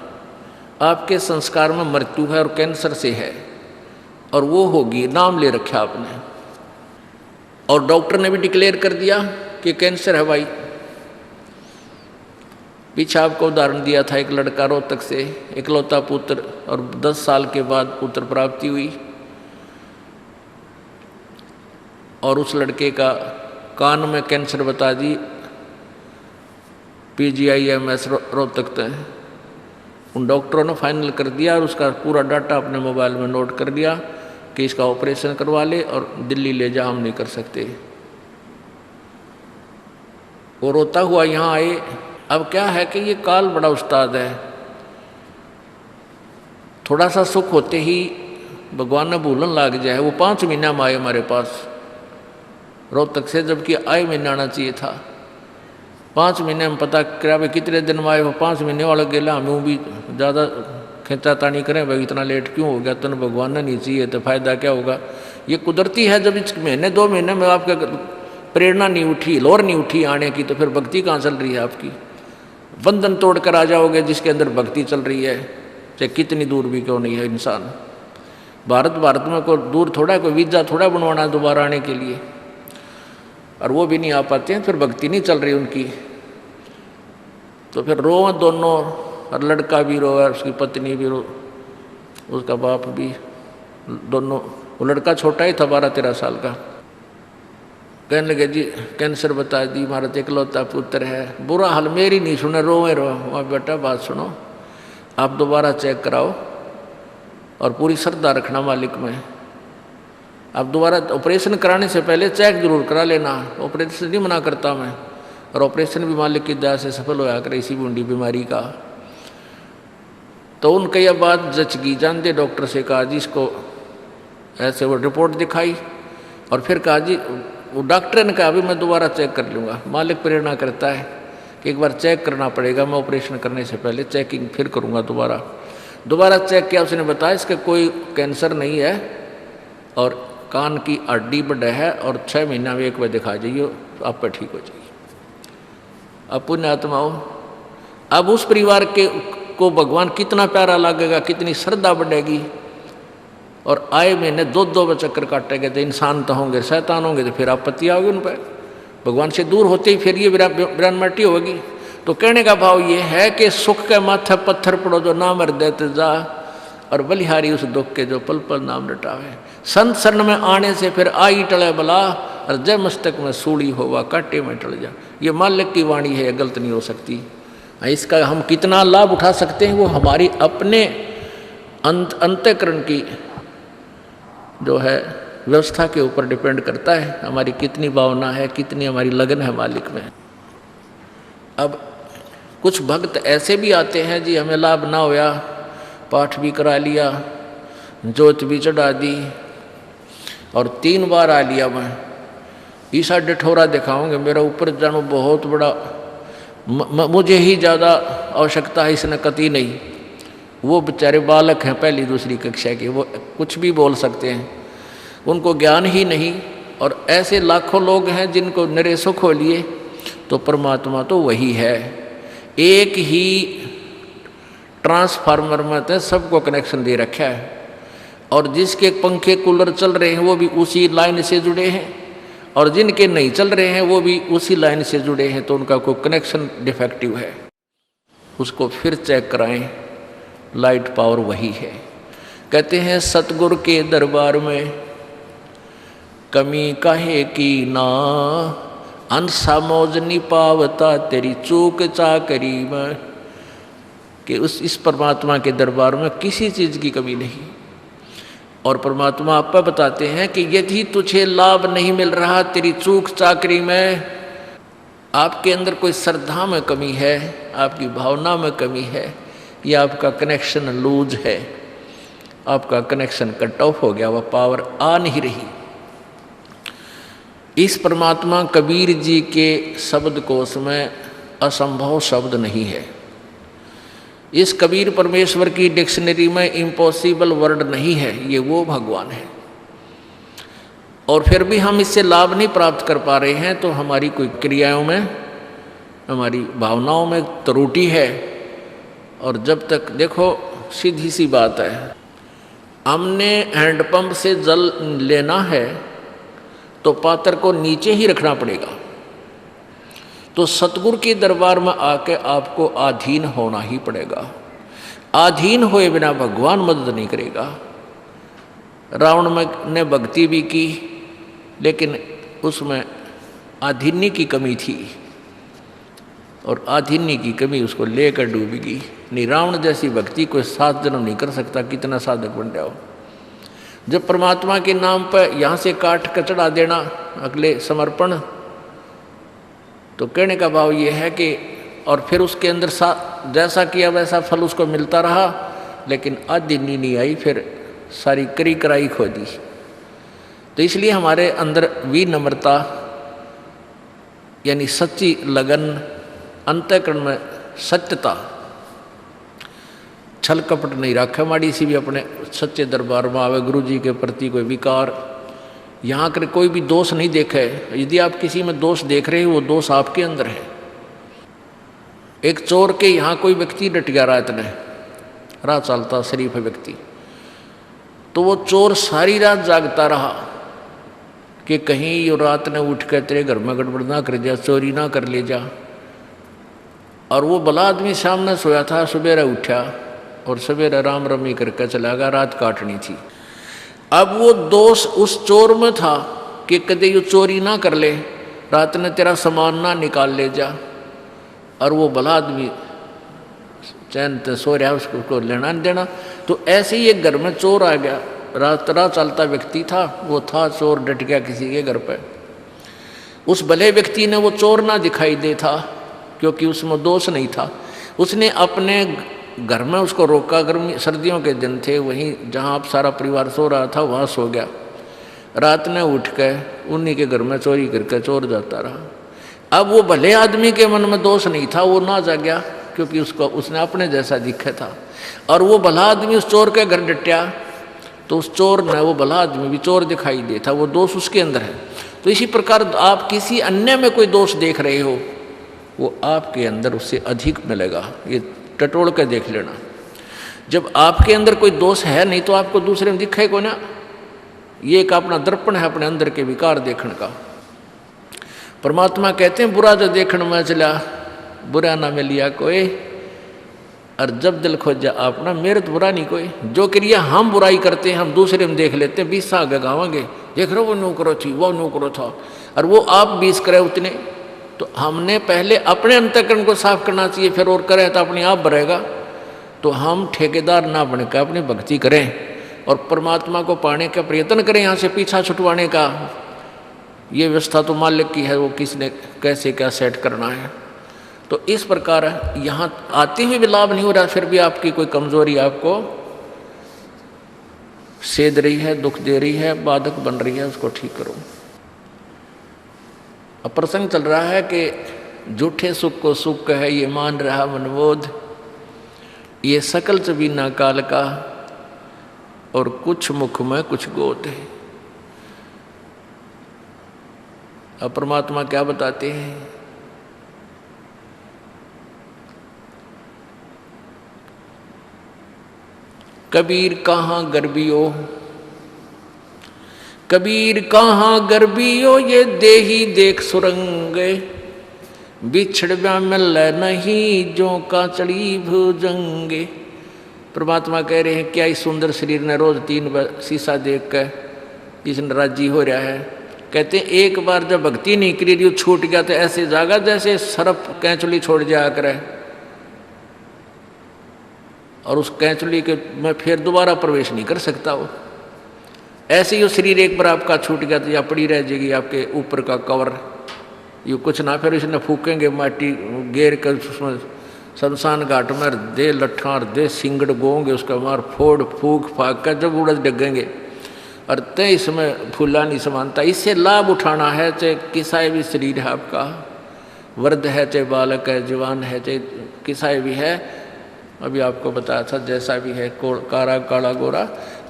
आपके संस्कार में मृत्यु है और कैंसर से है, और वो होगी, नाम ले रखा आपने, और डॉक्टर ने भी डिक्लेयर कर दिया कि कैंसर है भाई। पीछे आपको उदाहरण दिया था, एक लड़का रोहतक से, इकलौता पुत्र, और 10 साल के बाद पुत्र प्राप्ति हुई, और उस लड़के का कान में कैंसर बता दी, PGIMS रोहतक तक। उन डॉक्टरों ने फाइनल कर दिया और उसका पूरा डाटा अपने मोबाइल में नोट कर लिया कि इसका ऑपरेशन करवा ले और दिल्ली ले जा, हम नहीं कर सकते। वो रोता हुआ यहाँ आए। अब क्या है कि ये काल बड़ा उस्ताद है, थोड़ा सा सुख होते ही भगवान ने भूलन लाग जाए। वो 5 महीना में आए हमारे पास रोहतक से, जबकि आए महीना आना चाहिए था। 5 महीने में पता करा भाई कितने दिन में आए, वो 5 महीने वाला गेला। हमें भी ज़्यादा खींचातानी करें भाई, इतना लेट क्यों हो गया, तो भगवान ने नहीं चाहिए तो फायदा क्या होगा। ये कुदरती है, जब इस महीने 2 महीने में आपका प्रेरणा नहीं उठी, लोर नहीं उठी आने की, तो फिर भक्ति कहाँ चल रही है आपकी। बंधन तोड़ कर आ जाओगे जिसके अंदर भक्ति चल रही है, चाहे कितनी दूर भी क्यों नहीं है इंसान। भारत में कोई दूर थोड़ा, कोई वीज़ा थोड़ा बनवाना दोबारा आने के लिए, और वो भी नहीं आ पाते हैं, फिर भक्ति नहीं चल रही उनकी। तो फिर रो दोनों, और लड़का भी रो और उसकी पत्नी भी रो, उसका बाप भी, दोनों। वो लड़का छोटा ही था, 12-13 साल का। कहने लगे जी कैंसर बता दी, हमारा इकलौता पुत्र है। बुरा हाल, मेरी नहीं सुने, रोए रो। वहाँ बेटा बात सुनो, आप दोबारा चेक कराओ और पूरी श्रद्धा रखना मालिक में। आप दोबारा ऑपरेशन कराने से पहले चेक जरूर करा लेना। ऑपरेशन नहीं मना करता मैं, और ऑपरेशन भी मालिक की दया से सफल होया करे इसी बूंदी बीमारी का। तो उनके यह बात जच गई, जानते डॉक्टर से कहा जी इसको ऐसे, वो रिपोर्ट दिखाई, और फिर कहा जी, वो डॉक्टर ने कहा अभी मैं दोबारा चेक कर लूँगा। मालिक प्रेरणा करता है कि एक बार चेक करना पड़ेगा, मैं ऑपरेशन करने से पहले चेकिंग फिर करूँगा। दोबारा चेक किया, उसने बताया इसका कोई कैंसर नहीं है, और कान की हड्डी बढ़े है, और 6 महीना में एक बार दिखा जाइए, आप पर ठीक हो जाइए। अब पुण्यात्माओं, अब उस परिवार को भगवान कितना प्यारा लगेगा, कितनी श्रद्धा बढ़ेगी। और आए महीने 2-2 चक्कर काटेंगे, तो इंसान तो होंगे, शैतान होंगे, तो फिर आपत्ति आओगी उन पर। भगवान से दूर होते ही फिर ये विरानमटी होगी। तो कहने का भाव ये है कि सुख के माथे पत्थर पड़ो जो ना मर देते जा, और बलिहारी उस दुख के जो पल पल नाम रटावे। संत शरण में आने से फिर आई टले बला, और जय मस्तक में सूड़ी होवा काटे में टल जा। ये मालिक की वाणी है, गलत नहीं हो सकती। इसका हम कितना लाभ उठा सकते हैं वो हमारी अपने अंतःकरण की जो है व्यवस्था के ऊपर डिपेंड करता है। हमारी कितनी भावना है, कितनी हमारी लगन है मालिक में। अब कुछ भक्त ऐसे भी आते हैं जी, हमें लाभ ना होया, पाठ भी करा लिया, जोत भी चढ़ा दी, और 3 बार आ लिया मैं, ईसा डिठोरा दिखाऊंगे, मेरा ऊपर जानो बहुत बड़ा, मुझे ही ज़्यादा आवश्यकता है, इसने कती नहीं। वो बेचारे बालक हैं, 1ली-2री कक्षा के, वो कुछ भी बोल सकते हैं, उनको ज्ञान ही नहीं। और ऐसे लाखों लोग हैं जिनको निरे सुख हो लिए। तो परमात्मा तो वही है, एक ही ट्रांसफार्मर में तो सबको कनेक्शन दे रखा है, और जिसके पंखे कूलर चल रहे हैं वो भी उसी लाइन से जुड़े हैं, और जिनके नहीं चल रहे हैं वो भी उसी लाइन से जुड़े हैं। तो उनका कोई कनेक्शन डिफेक्टिव है, उसको फिर चेक कराएं, लाइट पावर वही है। कहते हैं सतगुरु के दरबार में कमी काहे की ना, अंसा मौज नहीं पावता तेरी चूक चाकरी में। कि इस परमात्मा के दरबार में किसी चीज़ की कमी नहीं। और परमात्मा आप बताते हैं कि यदि तुझे लाभ नहीं मिल रहा तेरी चूक चाकरी में, आपके अंदर कोई श्रद्धा में कमी है, आपकी भावना में कमी है, या आपका कनेक्शन लूज है, आपका कनेक्शन कट ऑफ हो गया, वह पावर आ नहीं रही। इस परमात्मा कबीर जी के शब्द कोश में असंभव शब्द नहीं है। इस कबीर परमेश्वर की डिक्शनरी में इम्पॉसिबल वर्ड नहीं है। ये वो भगवान है, और फिर भी हम इससे लाभ नहीं प्राप्त कर पा रहे हैं, तो हमारी कोई क्रियाओं में, हमारी भावनाओं में त्रुटि है। और जब तक देखो, सीधी सी बात है, हमने हैंडपंप से जल लेना है तो पात्र को नीचे ही रखना पड़ेगा। तो सतगुरु के दरबार में आके आपको अधीन होना ही पड़ेगा। अधीन होए बिना भगवान मदद नहीं करेगा। रावण ने भक्ति भी की, लेकिन उसमें अधीन्य की कमी थी, और अधीन्य की कमी उसको लेकर डूबेगी। नहीं, रावण जैसी भक्ति कोई 7 जन्म नहीं कर सकता, कितना साधक बन जाओ। जब परमात्मा के नाम पर यहाँ से काट कर चढ़ा देना अगले समर्पण, तो कहने का भाव ये है कि, और फिर उसके अंदर जैसा किया वैसा फल उसको मिलता रहा, लेकिन अधीन्य नहीं आई, फिर सारी करी कराई खो दी। तो इसलिए हमारे अंदर विनम्रता यानी सच्ची लगन, अंतःकरण में सत्यता, छल कपट नहीं रखे, माड़ी सी भी अपने सच्चे दरबार में आवे, गुरु जी के प्रति कोई विकार, यहाँ कर कोई भी दोष नहीं देखे। यदि आप किसी में दोष देख रहे हो, वो दोष आपके अंदर है। एक चोर के यहाँ कोई व्यक्ति डट गया रात में, रात चलता शरीफ व्यक्ति, तो वो चोर सारी रात जागता रहा कि कहीं ये रात ने उठ कर तेरे घर में गड़बड़ ना कर जा, चोरी ना कर ले जा। और वो भला आदमी सामने सोया था, सवेरे उठा और सवेरे राम रमी करके चला गया, रात काटनी थी। अब वो दोष उस चोर में था कि कदे ये चोरी ना कर ले, रात ने तेरा सामान ना निकाल ले जा। और वो भला आदमी चैन से सो रहा, उसको लेना नहीं देना। तो ऐसे ही एक घर में चोर आ गया, रात चलता व्यक्ति था, वो था चोर, डट गया किसी के घर पे। उस भले व्यक्ति ने वो चोर ना दिखाई दे था, क्योंकि उसमें दोष नहीं था। उसने अपने घर में उसको रोका, गर्मी सर्दियों के दिन थे, वहीं जहाँ आप सारा परिवार सो रहा था वहाँ सो गया। रात ने उठ कर उन्हीं के घर में चोरी करके चोर जाता रहा। अब वो भले आदमी के मन में दोष नहीं था, वो ना जागया, क्योंकि उसने अपने जैसा दिखा था। और वो भला आदमी उस चोर के घर डटा, तो उस चोर ने वो भला आदमी भी चोर दिखाई देता, वो दोष उसके अंदर है। तो इसी प्रकार आप किसी अन्य में कोई दोष देख रहे हो, वो आपके अंदर उससे अधिक मिलेगा। ये टटोल कर देख लेना। जब आपके अंदर कोई दोष है नहीं, तो आपको दूसरे में दिखे को ना। ये एक अपना दर्पण है अपने अंदर के विकार देखने का। परमात्मा कहते हैं, बुरा जो देखने में चला, बुरा ना मिलिया कोई, और जब दिल खोजा अपना, मेरे तो बुरा नहीं कोई। जो क्रिया हम बुराई करते हैं, हम दूसरे में देख लेते हैं, 20 आगे गावांगे, देख रहे हो वो नो करो थी, वो नो करो था, और वो आप 20 करे उतने। तो हमने पहले अपने अंतःकरण को साफ करना चाहिए, फिर और करें तो अपने आप बढ़ेगा। तो हम ठेकेदार ना बनकर अपनी भक्ति करें और परमात्मा को पाने का प्रयत्न करें, यहाँ से पीछा छुटवाने का। ये व्यवस्था तो मालिक की है, वो किसने कैसे क्या सेट करना है। तो इस प्रकार यहाँ आते हुए भी लाभ नहीं हो रहा, फिर भी आपकी कोई कमजोरी आपको सेध रही है, दुख दे रही है, बाधक बन रही है, उसको ठीक करो। अब प्रसंग चल रहा है कि झूठे सुख को सुख है, ये मान रहा मनबोध, ये सकल चबीना काल का, और कुछ मुख में कुछ गोद है। अब परमात्मा क्या बताते हैं, कबीर कहाँ गर्बियो, कबीर कहाँ गर्बियो, ये देही देख सुरंगे, बिछड़ मिल नहीं जो का चढ़ी भुजंगे। परमात्मा कह रहे हैं, क्या इस सुंदर शरीर ने रोज 3 बार शीशा देख कर इसने राजी हो रहा है। कहते हैं एक बार जब भक्ति नहीं करी रही, छूट गया तो ऐसे जागा जैसे सरफ कैंचुली छोड़ जाया करे, और उस कैंचुली के में फिर दोबारा प्रवेश नहीं कर सकता वो। ऐसे ही वो शरीर एक बार आपका छूट गया तो या पड़ी रह जाएगी आपके ऊपर का कवर, ये कुछ ना, फिर इसने फूकेंगे माटी घेर कर उसमें शमशान घाट में दे लट्ठा और दे सिंगड़ गोंगे, उसका मार फोड़ फूक फाक कर जब उड़द डगेंगे और तय इसमें फूला नहीं समानता। इससे लाभ उठाना है, चाहे किसा भी शरीर है आपका, वृद्ध है चाहे बालक है, जवान है चाहे किसा भी है। अभी आपको बताया था जैसा भी है, कारा काला गोरा,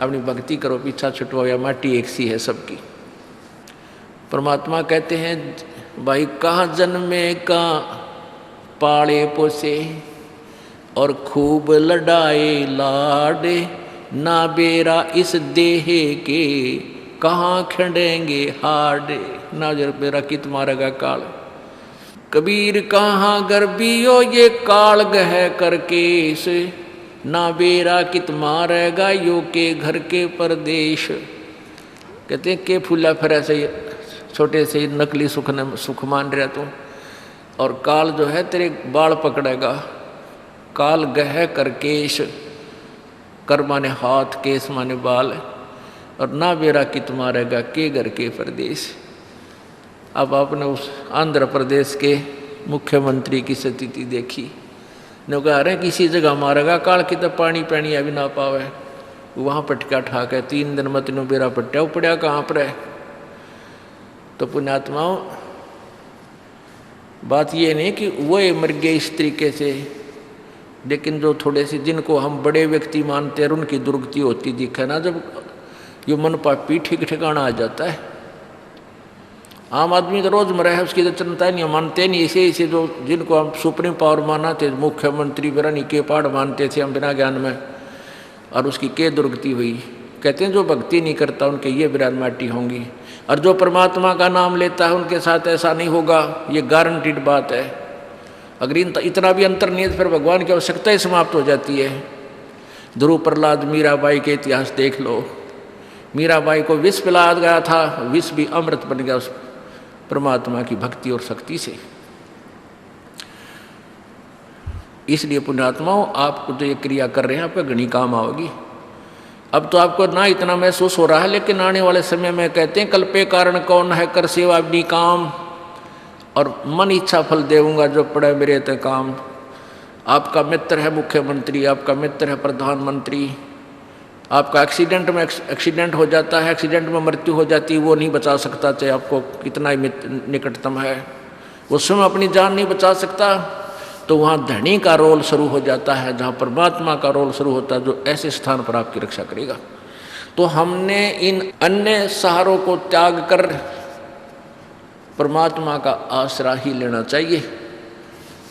अपनी भक्ति करो, पीछा छुटवाओ या माटी एक सी है सबकी। परमात्मा कहते हैं भाई कहाँ जन्मे कहाँ पाले पोसे और खूब लड़ाए लाडे, ना बेरा इस देह के कहाँ खंडेंगे हाडे, ना जर बेरा कित मारेगा काल। कबीर कहाँ गर्बियो ये काल गह करके से, ना बेरा कित मारेगा यो के घर के परदेश। कहते हैं के फूला फिर ऐसे छोटे से नकली सुख मान रहा तू, और काल जो है तेरे बाल पकड़ेगा। काल गह कर केश, कर माने हाथ, केस माने बाल, और ना बेरा कित मारेगा के घर के प्रदेश। अब आपने उस आंध्र प्रदेश के मुख्यमंत्री की स्थिति देखी, ने कहा रहे किसी जगह मारेगा काल की तो पानी पैनी अभी ना पावे, वहाँ पटका ठाक है 3 दिन मत नो बेरा पट्टा पड़ा कहाँ पर है। तो पुण्यात्माओं बात ये नहीं कि वो मर गए इस तरीके से, लेकिन जो थोड़े से जिनको हम बड़े व्यक्ति मानते हैं उनकी दुर्गति होती दिखे ना, जब ये मन पापी ठीक ठिकाना आ जाता है। आम आदमी तो रोजमर्रा है उसकी तो चिंता नहीं, मानते नहीं। ऐसे जो जिनको हम सुप्रीम पावर माना थे, मुख्यमंत्री बिरानी के पाड़ मानते थे हम बिना ज्ञान में, और उसकी के दुर्गति हुई। कहते हैं जो भक्ति नहीं करता उनके ये बिरान माटी होंगी, और जो परमात्मा का नाम लेता है उनके साथ ऐसा नहीं होगा, ये गारंटीड बात है। अगर इतना भी अंतर नहीं है तो फिर भगवान की आवश्यकता ही समाप्त हो जाती है। ध्रुव प्रहलाद मीराबाई के इतिहास देख लो, मीराबाई को विष पिलाया गया था, विष भी अमृत बन गया उस परमात्मा की भक्ति और शक्ति से। इसलिए पुण्यात्माओं आपको जो ये क्रिया कर रहे हैं आपका घनी काम आओगी। अब तो आपको ना इतना महसूस हो रहा है, लेकिन आने वाले समय में कहते हैं कल्पे कारण कौन है कर सेवा अपनी काम, और मन इच्छा फल देऊंगा जो पड़े मेरे ते काम। आपका मित्र है मुख्यमंत्री, आपका मित्र है प्रधानमंत्री, आपका एक्सीडेंट हो जाता है, एक्सीडेंट में मृत्यु हो जाती है, वो नहीं बचा सकता चाहे आपको कितना ही निकटतम है, वो स्वयं अपनी जान नहीं बचा सकता। तो वहाँ धनी का रोल शुरू हो जाता है, जहाँ परमात्मा का रोल शुरू होता है, जो ऐसे स्थान पर आपकी रक्षा करेगा। तो हमने इन अन्य सहारों को त्याग कर परमात्मा का आसरा ही लेना चाहिए।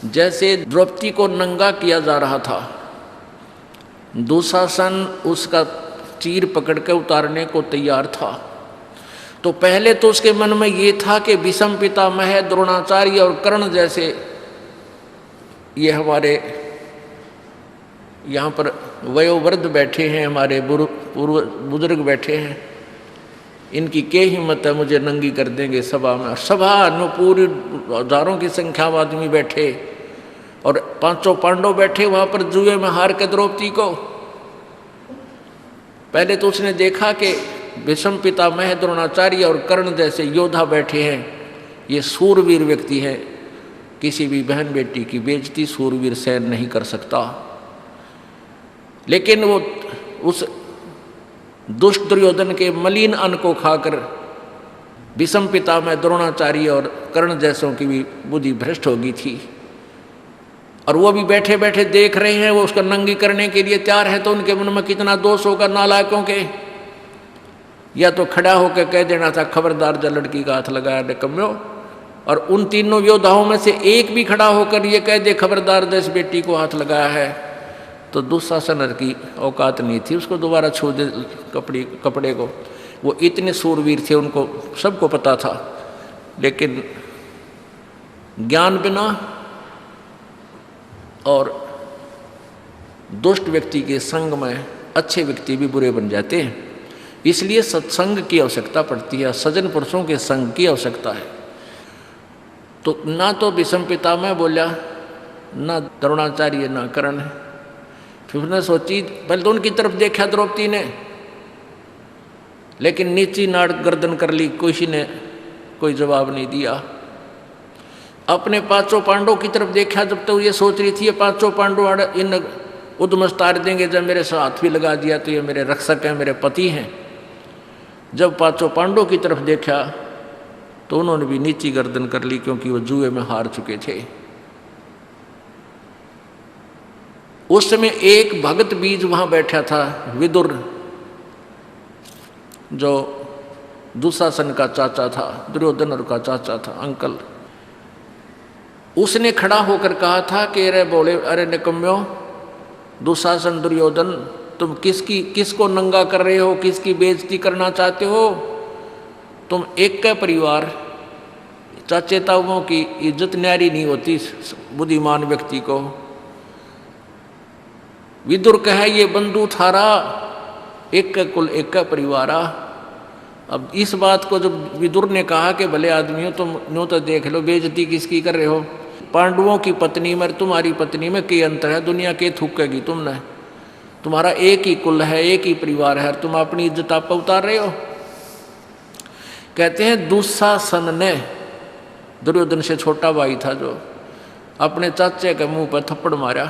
जैसे द्रौपदी को नंगा किया जा रहा था, दुशासन उसका चीर पकड़ के उतारने को तैयार था, तो पहले तो उसके मन में ये था कि भीष्म पितामह, द्रोणाचार्य और कर्ण जैसे ये हमारे यहाँ पर वयोवृद्ध बैठे हैं, हमारे बुजुर्ग बैठे हैं, इनकी क्या हिम्मत है मुझे नंगी कर देंगे सभा में। सभा में पूरी हजारों की संख्या में आदमी बैठे, और 5 पांडव बैठे वहाँ पर जुए में हार के द्रौपदी को। पहले तो उसने देखा कि भीष्म पितामह, द्रोणाचार्य और कर्ण जैसे योद्धा बैठे हैं, ये सूरवीर व्यक्ति हैं, किसी भी बहन बेटी की बेइज्जती सूरवीर सहन नहीं कर सकता। लेकिन वो उस दुष्ट दुर्योधन के मलिन अन्न को खाकर भीष्म पितामह, द्रोणाचार्य और कर्ण जैसों की भी बुद्धि भ्रष्ट हो गई थी, और वो भी बैठे बैठे देख रहे हैं, वो उसको नंगी करने के लिए तैयार है। तो उनके मन में कितना दोष होगा नालायकों के। या तो खड़ा होकर कह देना था खबरदार जब लड़की का हाथ लगाया निकम्यो, और उन तीनों योद्धाओं में से एक भी खड़ा होकर ये कह दे खबरदार जिस बेटी को हाथ लगाया है, तो दुशासन की औकात नहीं थी उसको दोबारा छू दे कपड़े को। वो इतने सूरवीर थे, उनको सबको पता था, लेकिन ज्ञान बिना और दुष्ट व्यक्ति के संग में अच्छे व्यक्ति भी बुरे बन जाते हैं। इसलिए सत्संग की आवश्यकता पड़ती है, सज्जन पुरुषों के संग की आवश्यकता है। तो ना तो भीष्म पितामह बोला, ना द्रोणाचार्य, ना कर्ण। फिर उसने सोची, पहले तो उनकी तरफ देखा द्रौपदी ने, लेकिन नीची नाड़ गर्दन कर ली, किसी ने कोई जवाब नहीं दिया। अपने 5 पांडवों की तरफ देखा, जब तक तो ये सोच रही थी ये 5 पांडव इन उद्मस्तार देंगे, जब मेरे साथ भी लगा दिया तो ये मेरे रक्षक हैं, मेरे पति हैं। जब पांचों पांडवों की तरफ देखा तो उन्होंने भी नीची गर्दन कर ली, क्योंकि वो जुए में हार चुके थे। उस समय एक भगत बीज वहां बैठा था, विदुर, जो दुशासन का चाचा था, दुर्योधन का चाचा था, अंकल। उसने खड़ा होकर कहा था कि अरे बोले, अरे निकम्यो, दुशासन, दुर्योधन, तुम किसको नंगा कर रहे हो, किसकी बेइज्जती करना चाहते हो? तुम एक का परिवार, चाचे ताऊओं की इज्जत न्यारी नहीं होती बुद्धिमान व्यक्ति को। विदुर कहे, ये बंधु थारा, एक का कुल एक का परिवारा। अब इस बात को जब विदुर ने कहा कि भले आदमियों, तुम न्यों तो देख लो, बेइज्जती किसकी कर रहे हो? पांडवों की पत्नी में तुम्हारी पत्नी में क्या अंतर है? दुनिया के थूकेगी तुमने, तुम्हारा एक ही कुल है, एक ही परिवार है, तुम अपनी इज्जत आप उतार रहे हो। कहते हैं दुशासन ने, दुर्योधन से छोटा भाई था, जो अपने चाचे के मुंह पर थप्पड़ मारा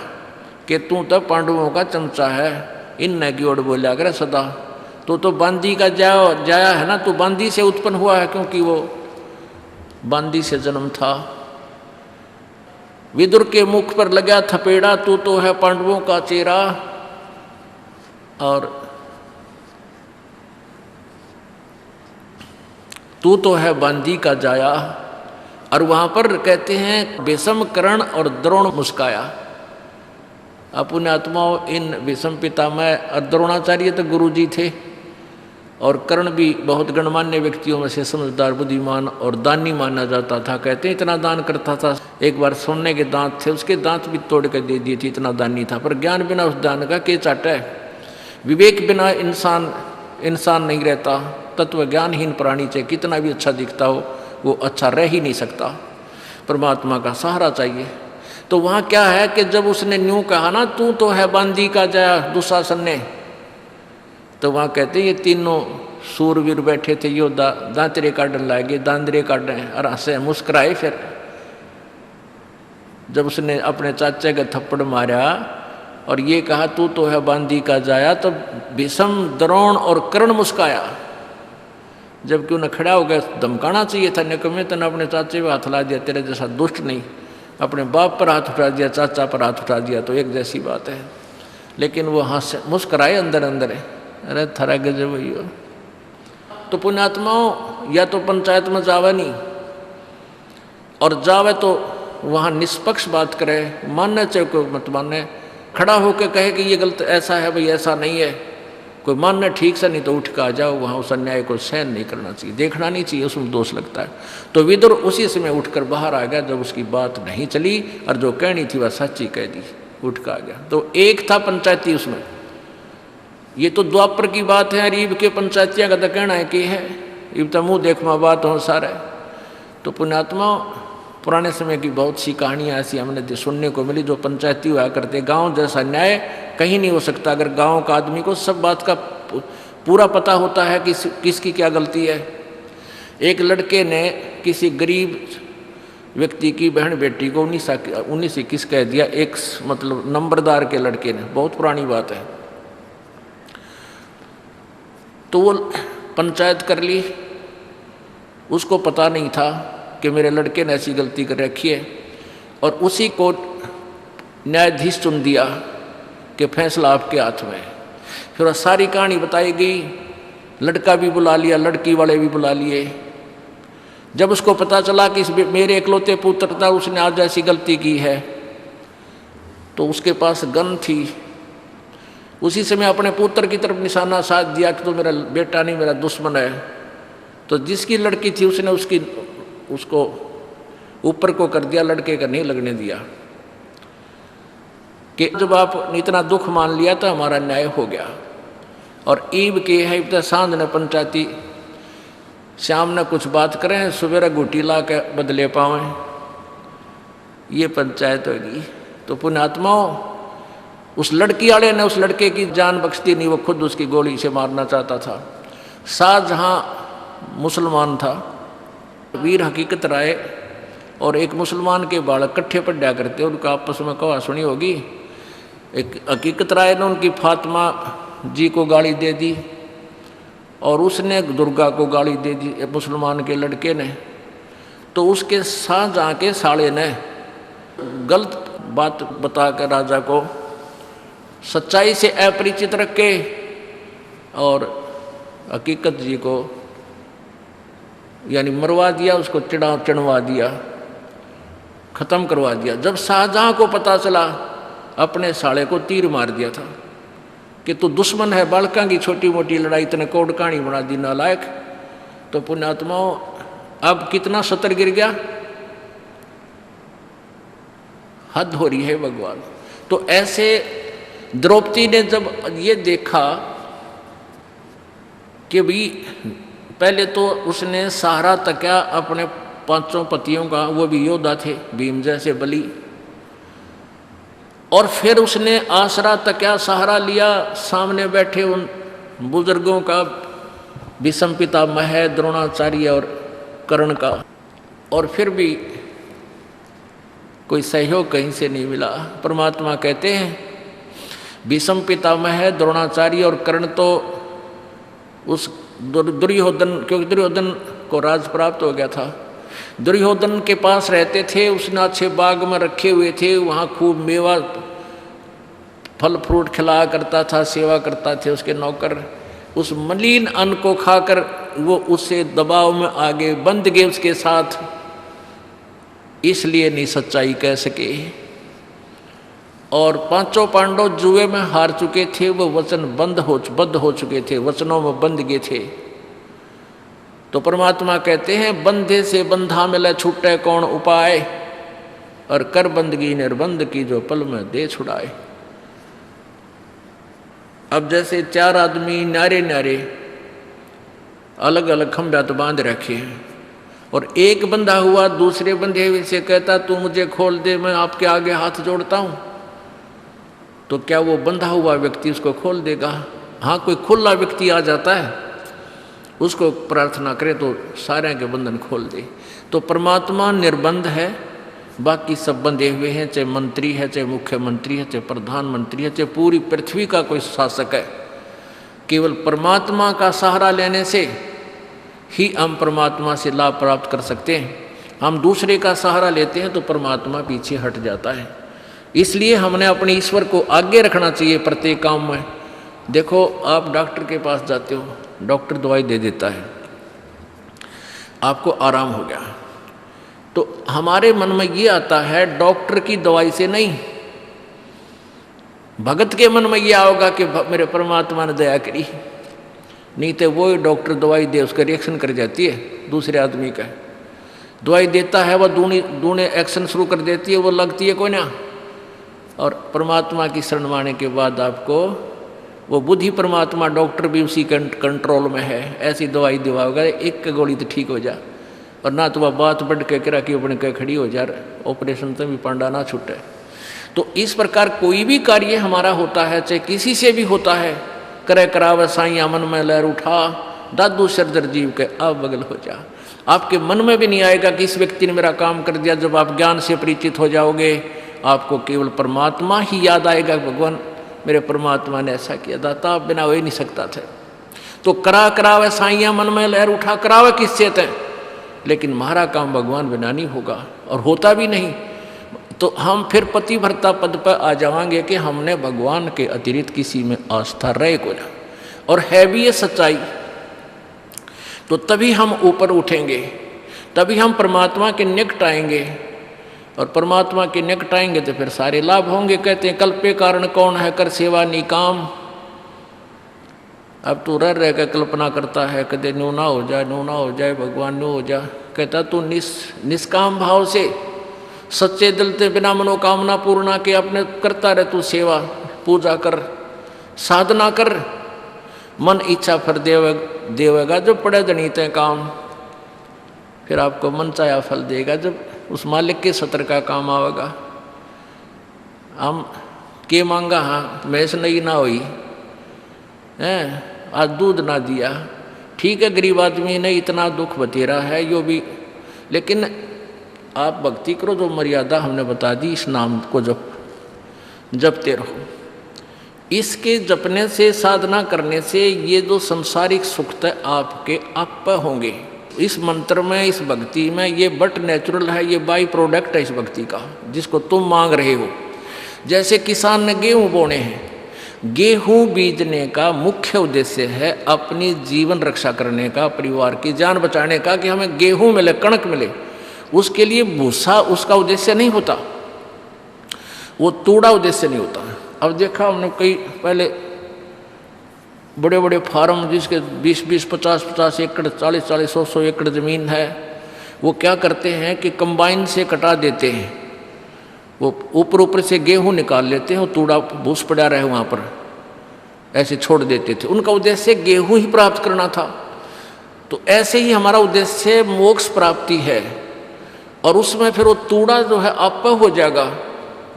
कि तू तो पांडवों का चमचा है, इन की ओर बोला करे सदा, तो बांदी का जाया है ना, तू बांदी से उत्पन्न हुआ है, क्योंकि वो बांदी से जन्म था। विदुर के मुख पर लगा थपेड़ा, तू तो है पांडवों का चेहरा, और तू तो है बांदी का जाया। और वहां पर कहते हैं भीष्म, कर्ण और द्रोण मुस्काया। अपने आत्माओं, इन भीष्म पितामह और द्रोणाचार्य तो गुरु जी थे, और कर्ण भी बहुत गणमान्य व्यक्तियों में से समझदार, बुद्धिमान और दानी माना जाता था। कहते हैं इतना दान करता था, एक बार सोने के दांत थे, उसके दांत भी तोड़ कर दे दिए थे, इतना दानी था। पर ज्ञान बिना उस दान का के चाटा है? विवेक बिना इंसान नहीं रहता। तत्व ज्ञानहीन प्राणी चाहे कितना भी अच्छा दिखता हो, वो अच्छा रह ही नहीं सकता। परमात्मा का सहारा चाहिए। तो वहाँ क्या है कि जब उसने न्यू कहा ना, तू तो है बांदी का जाया, दुशासन ने, तो वहाँ कहते हैं ये तीनों सूरवीर बैठे थे योद्धा, दांतरे काटने लगे, दांतरे काटने, और हंसे मुस्कुराए। फिर जब उसने अपने चाचे का थप्पड़ मारा और ये कहा तू तो है बांदी का जाया, तो भीष्म, द्रोण और कर्ण मुस्काया। जबकि उन्हें खड़ा हो गया, धमकाना चाहिए था, निकम्मे तने अपने चाचे पे हाथ ला दिया, तेरे जैसा दुष्ट नहीं। अपने बाप पर हाथ उठा दिया, चाचा पर हाथ उठा दिया, तो एक जैसी बात है। लेकिन वो हंस मुस्कुराए अंदर अंदर, अरे थरा गजब भैया। तो पुण्यात्माओं, या तो पंचायत में जावे नहीं, और जावे तो वहाँ निष्पक्ष बात करे, मानना चाहिए कोई मत माने, खड़ा होकर कहे कि ये गलत ऐसा है भाई, ऐसा नहीं है, कोई मानना ठीक से, नहीं तो उठ कर आ जाओ। वहाँ उस अन्याय को सहन नहीं करना चाहिए, देखना नहीं चाहिए, उसमें दोष लगता है। तो विदुर उसी समय उठकर बाहर आ गया जब उसकी बात नहीं चली, और जो कहनी थी वह सच्ची कह दी, उठ कर आ गया। तो एक था पंचायती उसमें, ये तो द्वापर की बात है, रीब के पंचायतियाँ का तो कहना है कि है, इब तो मुँह देखमा बात हो सारे। तो पुण्यात्मा, पुराने समय की बहुत सी कहानियाँ ऐसी हमने सुनने को मिली, जो पंचायती हुआ करते। गांव जैसा न्याय कहीं नहीं हो सकता अगर गांव का आदमी को सब बात का पूरा पता होता है कि किसकी क्या गलती है। एक लड़के ने किसी गरीब व्यक्ति की बहन बेटी को 19-21 कह दिया, एक मतलब नंबरदार के लड़के ने, बहुत पुरानी बात है। तो वो पंचायत कर ली, उसको पता नहीं था कि मेरे लड़के ने ऐसी गलती कर रखी है, और उसी को न्यायाधीश चुन दिया कि फैसला आपके हाथ में। फिर सारी कहानी बताई गई, लड़का भी बुला लिया, लड़की वाले भी बुला लिए। जब उसको पता चला कि मेरे इकलौते पुत्र था, उसने आज ऐसी गलती की है, तो उसके पास गन थी। उसी समय अपने पुत्र की तरफ निशाना साध दिया कि तो मेरा बेटा नहीं, मेरा दुश्मन है। तो जिसकी लड़की थी उसने उसको ऊपर को कर दिया, लड़के का नहीं लगने दिया, कि जब आपने इतना दुख मान लिया तो हमारा न्याय हो गया। और ईब के है, इब सांझ ने पंचायती शाम ने कुछ बात करें, सवेरा घुटी ला के बदले पावें, ये पंचायत होगी। तो पुण्यात्माओं, उस लड़की वाले ने उस लड़के की जान बख्श दी नहीं, वो खुद उसकी गोली से मारना चाहता था। शाहजहां मुसलमान था, वीर हकीकत राय और एक मुसलमान के बालक इकट्ठे पढ़ा करते, उनका आपस में कहा सुनी होगी। एक हकीकत राय ने उनकी फातिमा जी को गाली दे दी, और उसने दुर्गा को गाली दे दी मुसलमान के लड़के ने, तो उसके शाहजहाँ के साले ने गलत बात बताकर राजा को सच्चाई से अपरिचित रख के और हकीकत जी को यानी मरवा दिया, उसको चढ़वा दिया, ख़त्म करवा दिया। जब शाहजहाँ को पता चला, अपने साले को तीर मार दिया था कि तू दुश्मन है, बालका की छोटी मोटी लड़ाई इतने कोड कहानी बना दी नालायक। तो पुण्यात्माओं अब कितना सतर गिर गया, हद हो रही है भगवान। तो ऐसे द्रौपदी ने जब ये देखा कि भी पहले तो उसने सहारा तकिया अपने 5 पतियों का, वो भी योद्धा थे भीम जैसे बलि, और फिर उसने आसरा तकिया सहारा लिया सामने बैठे उन बुजुर्गों का, भीष्म पितामह, द्रोणाचार्य और कर्ण का, और फिर भी कोई सहयोग कहीं से नहीं मिला। परमात्मा कहते हैं भीष्म पितामह, द्रोणाचार्य और कर्ण तो उस दुर्योधन, क्योंकि दुर्योधन को राज प्राप्त हो गया था, दुर्योधन के पास रहते थे, उसने अच्छे बाग में रखे हुए थे, वहाँ खूब मेवा फल फ्रूट खिलाया करता था, सेवा करता थे उसके नौकर। उस मलिन अन्न को खाकर वो उससे दबाव में आगे बंध गए उसके साथ, इसलिए नहीं सच्चाई कह सके। और 5 पांडव जुए में हार चुके थे, वो वचन बद्ध हो चुके थे, वचनों में बंध गए थे। तो परमात्मा कहते हैं बंधे से बंधा मिले छूटे कौन उपाय, और कर बंदगी निर्बंध की जो पल में दे छुड़ाए। अब जैसे 4 आदमी न्यारे न्यारे अलग अलग खंभ्यात बांध रखे हैं, और एक बंधा हुआ दूसरे बंधे हुए से कहता तू मुझे खोल दे, मैं आपके आगे हाथ जोड़ता हूं, तो क्या वो बंधा हुआ व्यक्ति उसको खोल देगा? हाँ, कोई खुला व्यक्ति आ जाता है, उसको प्रार्थना करे तो सारे के बंधन खोल दे। तो परमात्मा निर्बंध है, बाकी सब बंधे हुए हैं, चाहे मंत्री है, चाहे मुख्यमंत्री है, चाहे प्रधानमंत्री है, चाहे पूरी पृथ्वी का कोई शासक है। केवल परमात्मा का सहारा लेने से ही हम परमात्मा से लाभ प्राप्त कर सकते हैं। हम दूसरे का सहारा लेते हैं तो परमात्मा पीछे हट जाता है। इसलिए हमने अपने ईश्वर को आगे रखना चाहिए प्रत्येक काम में। देखो, आप डॉक्टर के पास जाते हो, डॉक्टर दवाई दे देता है, आपको आराम हो गया, तो हमारे मन में ये आता है डॉक्टर की दवाई से नहीं, भगत के मन में ये आओगा कि मेरे परमात्मा ने दया करी। नहीं तो वो डॉक्टर दवाई दे, उसका रिएक्शन कर जाती है दूसरे आदमी का। दवाई देता है वह दूने एक्शन शुरू कर देती है, वो लगती है कोई ना। और परमात्मा की शरण माने के बाद आपको वो बुद्धि परमात्मा डॉक्टर भी उसी कंट्रोल में है, ऐसी दवाई दिवाओगा, एक गोली तो ठीक हो जा, और ना तो वह बात बढ़ के करा कि अपने कह खड़ी हो जा, ऑपरेशन से भी पांडा ना छूटे। तो इस प्रकार कोई भी कार्य हमारा होता है, चाहे किसी से भी होता है, करे करावे साइया मन में लहर उठा, दादू सरदर जीव के अब बगल हो जा। आपके मन में भी नहीं आएगा कि इस व्यक्ति ने मेरा काम कर दिया। जब आप ज्ञान से परिचित हो जाओगे, आपको केवल परमात्मा ही याद आएगा, भगवान मेरे परमात्मा ने ऐसा किया, दाता आप बिना हो ही नहीं सकता थे। तो करावे साइया मन में लहर उठा, करावे किससे थे, लेकिन हमारा काम भगवान बिना नहीं होगा, और होता भी नहीं। तो हम फिर पतिव्रता पद पर आ जाएंगे कि हमने भगवान के अतिरिक्त किसी में आस्था रहे को ना, और है भी ये सच्चाई। तो तभी हम ऊपर उठेंगे, तभी हम परमात्मा के निकट आएंगे, और परमात्मा के निकट आएंगे तो फिर सारे लाभ होंगे। कहते हैं कल्पे कारण कौन है, कर सेवा निकाम। अब तू रह कर कल्पना करता है, कदे न्यू ना हो जाए भगवान न्यू हो जा। कहता तू निष्काम भाव से सच्चे दिल से बिना मनोकामना पूर्णा के अपने करता रहे, तू सेवा पूजा कर, साधना कर, मन इच्छा फिर देवेगा जब पड़े जनीते काम, फिर आपको मन चाया फल देगा जब उस मालिक के सत्र का काम आवेगा। हम के मांगा, हाँ मैस नहीं ना हुई है, आज दूध ना दिया, ठीक है गरीब आदमी ने इतना दुख बतेरा है यो भी, लेकिन आप भक्ति करो, जो मर्यादा हमने बता दी, इस नाम को जपते रहो। इसके जपने से, साधना करने से ये जो संसारिक सुख है आपके आप होंगे। इस मंत्र में, इस भक्ति में ये बट नेचुरल है, ये बाई प्रोडक्ट है इस भक्ति का, जिसको तुम मांग रहे हो। जैसे किसान ने गेहूं बोने हैं, गेहूं बीजने का मुख्य उद्देश्य है अपनी जीवन रक्षा करने का, परिवार की जान बचाने का, कि हमें गेहूं मिले, कणक मिले। उसके लिए भूसा उसका उद्देश्य नहीं होता, वो तूड़ा उद्देश्य नहीं होता। अब देखा हमने कई पहले बड़े बड़े फार्म जिसके 20-20, 50-50 एकड़, 40-40, 100-100 एकड़ ज़मीन है, वो क्या करते हैं कि कंबाइन से कटा देते हैं। वो ऊपर ऊपर से गेहूं निकाल लेते हैं और तूड़ा भूस पड़ा रहे वहाँ पर ऐसे छोड़ देते थे। उनका उद्देश्य गेहूं ही प्राप्त करना था। तो ऐसे ही हमारा उद्देश्य मोक्ष प्राप्ति है, और उसमें फिर वो तूड़ा जो है आप हो जाएगा।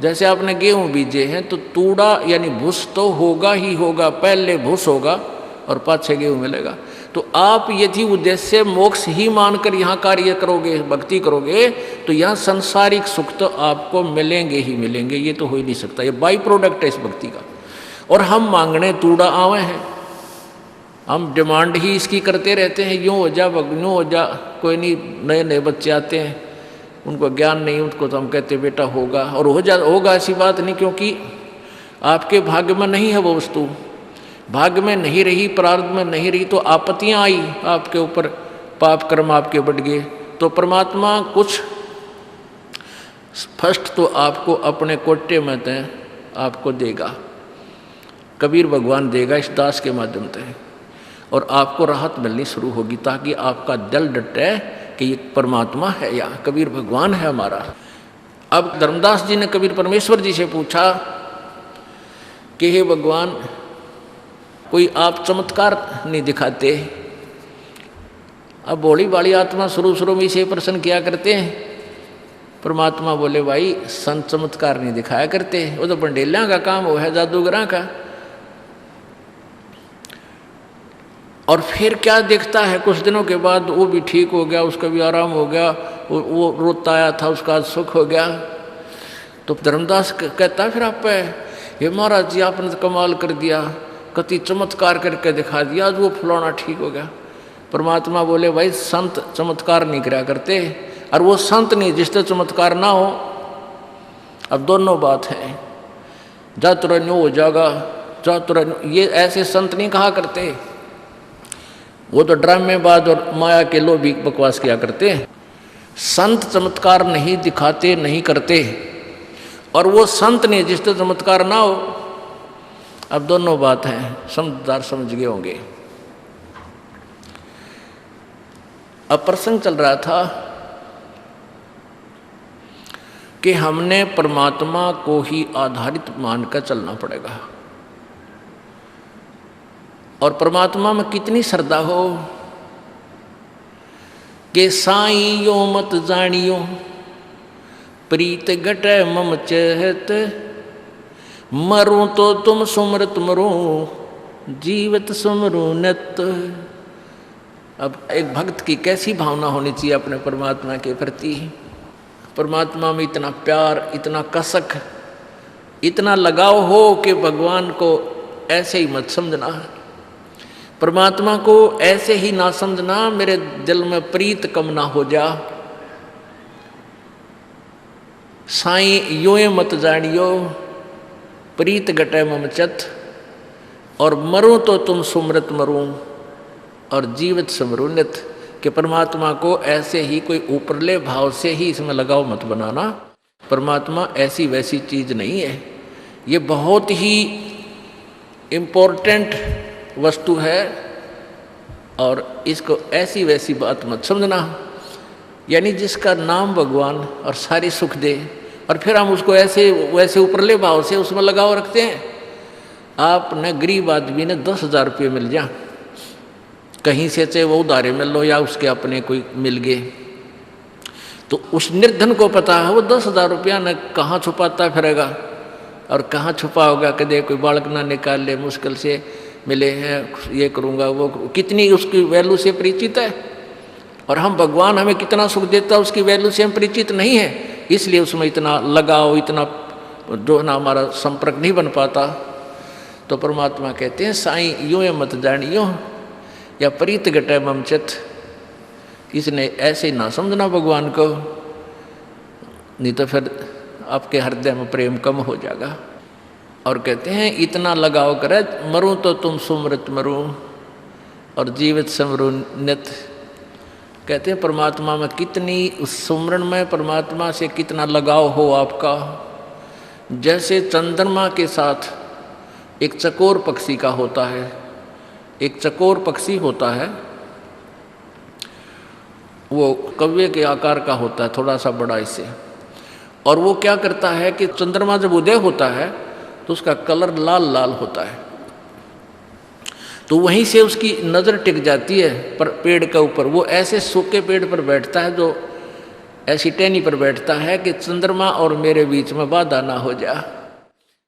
जैसे आपने गेहूं बीजे हैं तो तूड़ा यानी भूस तो होगा ही होगा, पहले भूस होगा और पाछे गेहूं मिलेगा। तो आप यदि उद्देश्य मोक्ष ही मानकर यहाँ कार्य करोगे, भक्ति करोगे, तो यहाँ संसारिक सुख तो आपको मिलेंगे ही मिलेंगे, ये तो हो ही नहीं सकता। ये बाई प्रोडक्ट है इस भक्ति का। और हम मांगने तूड़ा आवे हैं, हम डिमांड ही इसकी करते रहते हैं, यूँ हो जा, यूँ हो जा। कोई नहीं, नए नए बच्चे आते हैं, उनको ज्ञान नहीं, उनको तो हम कहते बेटा होगा, और होगा ऐसी बात नहीं, क्योंकि आपके भाग्य में नहीं है वो वस्तु। भाग्य में नहीं रही, प्रारब्ध में नहीं रही, तो आपत्तियां आई आपके ऊपर, पाप कर्म आपके बढ़ गए, तो परमात्मा कुछ फर्स्ट तो आपको अपने कोटे में तय आपको देगा, कबीर भगवान देगा इस दास के माध्यम से, और आपको राहत मिलनी शुरू होगी, ताकि आपका दिल डटे कि ये परमात्मा है या कबीर भगवान है हमारा। अब धर्मदास जी ने कबीर परमेश्वर जी से पूछा कि हे भगवान, कोई आप चमत्कार नहीं दिखाते? अब भोली भाली आत्मा शुरू में इसे प्रश्न किया करते हैं। परमात्मा बोले भाई संत चमत्कार नहीं दिखाया करते, वो तो बंडेलियां का काम वो है, जादूगरा का। और फिर क्या देखता है, कुछ दिनों के बाद वो भी ठीक हो गया, उसका भी आराम हो गया, वो रोता आया था उसका आज सुख हो गया। तो धर्मदास कहता है फिर आप, ये महाराज जी आपने तो कमाल कर दिया, कति चमत्कार करके दिखा दिया, आज वो फलाना ठीक हो गया। परमात्मा बोले भाई संत चमत्कार नहीं करा करते, और वो संत नहीं जिससे चमत्कार ना हो। अब दोनों बात है, जातुरन्यो हो जाएगा, जातुरन्यो, ये ऐसे संत नहीं कहा करते, वो तो ड्रामेबाज और माया के लोभी बकवास किया करते हैं। संत चमत्कार नहीं दिखाते, नहीं करते, और वो संत नहीं जिससे चमत्कार ना हो। अब दोनों बात हैं, समझदार समझ गए होंगे। अब प्रसंग चल रहा था कि हमने परमात्मा को ही आधारित मानकर चलना पड़ेगा, और परमात्मा में कितनी श्रद्धा हो कि साईं यो मत जानियो प्रीत घटे मम चहत, मरूं तो तुम सुमरत मरूं जीवत सुमरू नत। अब एक भक्त की कैसी भावना होनी चाहिए अपने परमात्मा के प्रति। परमात्मा में इतना प्यार, इतना कसक, इतना लगाव हो कि भगवान को ऐसे ही मत समझना, परमात्मा को ऐसे ही ना समझना, मेरे दिल में प्रीत कम ना हो जा। साईं यूं मत जानियो प्रीत घटे मम चत, और मरूं तो तुम सुमरत मरूं और जीवित समरू नित। कि परमात्मा को ऐसे ही कोई ऊपरले भाव से ही इसमें लगाव मत बनाना। परमात्मा ऐसी वैसी चीज नहीं है, ये बहुत ही इम्पोर्टेंट वस्तु है, और इसको ऐसी वैसी बात मत समझना। यानी जिसका नाम भगवान और सारी सुख दे, और फिर हम उसको ऐसे वैसे ऊपरले भाव से उसमें लगाव रखते हैं। आपने गरीब आदमी ने 10,000 रुपये मिल जा कहीं से, चाहे वो उधारे मिल लो या उसके अपने कोई मिल गए, तो उस निर्धन को पता है वो 10,000 रुपया न कहाँ छुपाता फिरेगा और कहाँ छुपा होगा, कदे कोई बालक ना निकाल ले, मुश्किल से मिले हैं, ये करूँगा वो, कितनी उसकी वैल्यू से परिचित है। और हम भगवान हमें कितना सुख देता है उसकी वैल्यू से हम परिचित नहीं है, इसलिए उसमें इतना लगाव, इतना जो ना हमारा संपर्क नहीं बन पाता। तो परमात्मा कहते हैं साईं यूँ मत जानियो या प्रीत घटे ममचत, इसने ऐसे ना समझना भगवान को, नहीं तो फिर आपके हृदय में प्रेम कम हो जाएगा। और कहते हैं इतना लगाव करे मरूं तो तुम सुमृत मरूं और जीवित समरू नित। कहते हैं परमात्मा में कितनी, उस सुमरण में परमात्मा से कितना लगाव हो आपका। जैसे चंद्रमा के साथ एक चकोर पक्षी का होता है, एक चकोर पक्षी होता है, वो कव्वे के आकार का होता है, थोड़ा सा बड़ा इससे, और वो क्या करता है कि चंद्रमा जब उदय होता है तो उसका कलर लाल लाल होता है, तो वहीं से उसकी नज़र टिक जाती है पर पेड़ के ऊपर। वो ऐसे सूखे पेड़ पर बैठता है, जो ऐसी टहनी पर बैठता है कि चंद्रमा और मेरे बीच में बाधा ना हो जाए।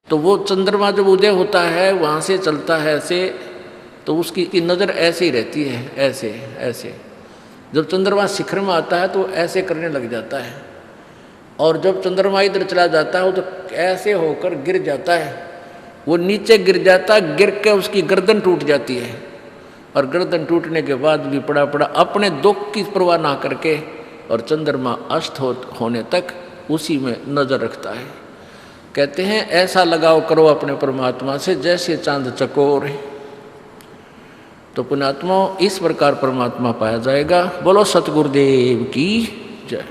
तो वो चंद्रमा जब उदय होता है वहाँ से चलता है ऐसे, तो उसकी नज़र ऐसे ही रहती है, ऐसे ऐसे। जब चंद्रमा शिखर में आता है तो ऐसे करने लग जाता है, और जब चंद्रमा इधर चला जाता है तो ऐसे होकर गिर जाता है, वो नीचे गिर जाता है, गिर के उसकी गर्दन टूट जाती है, और गर्दन टूटने के बाद भी पड़ा पड़ा अपने दुख की परवाह ना करके और चंद्रमा अस्त होने तक उसी में नज़र रखता है। कहते हैं ऐसा लगाव करो अपने परमात्मा से जैसे चांद चकोर है, तो पुण्यात्मा इस प्रकार परमात्मा पाया जाएगा। बोलो सतगुरुदेव की जय।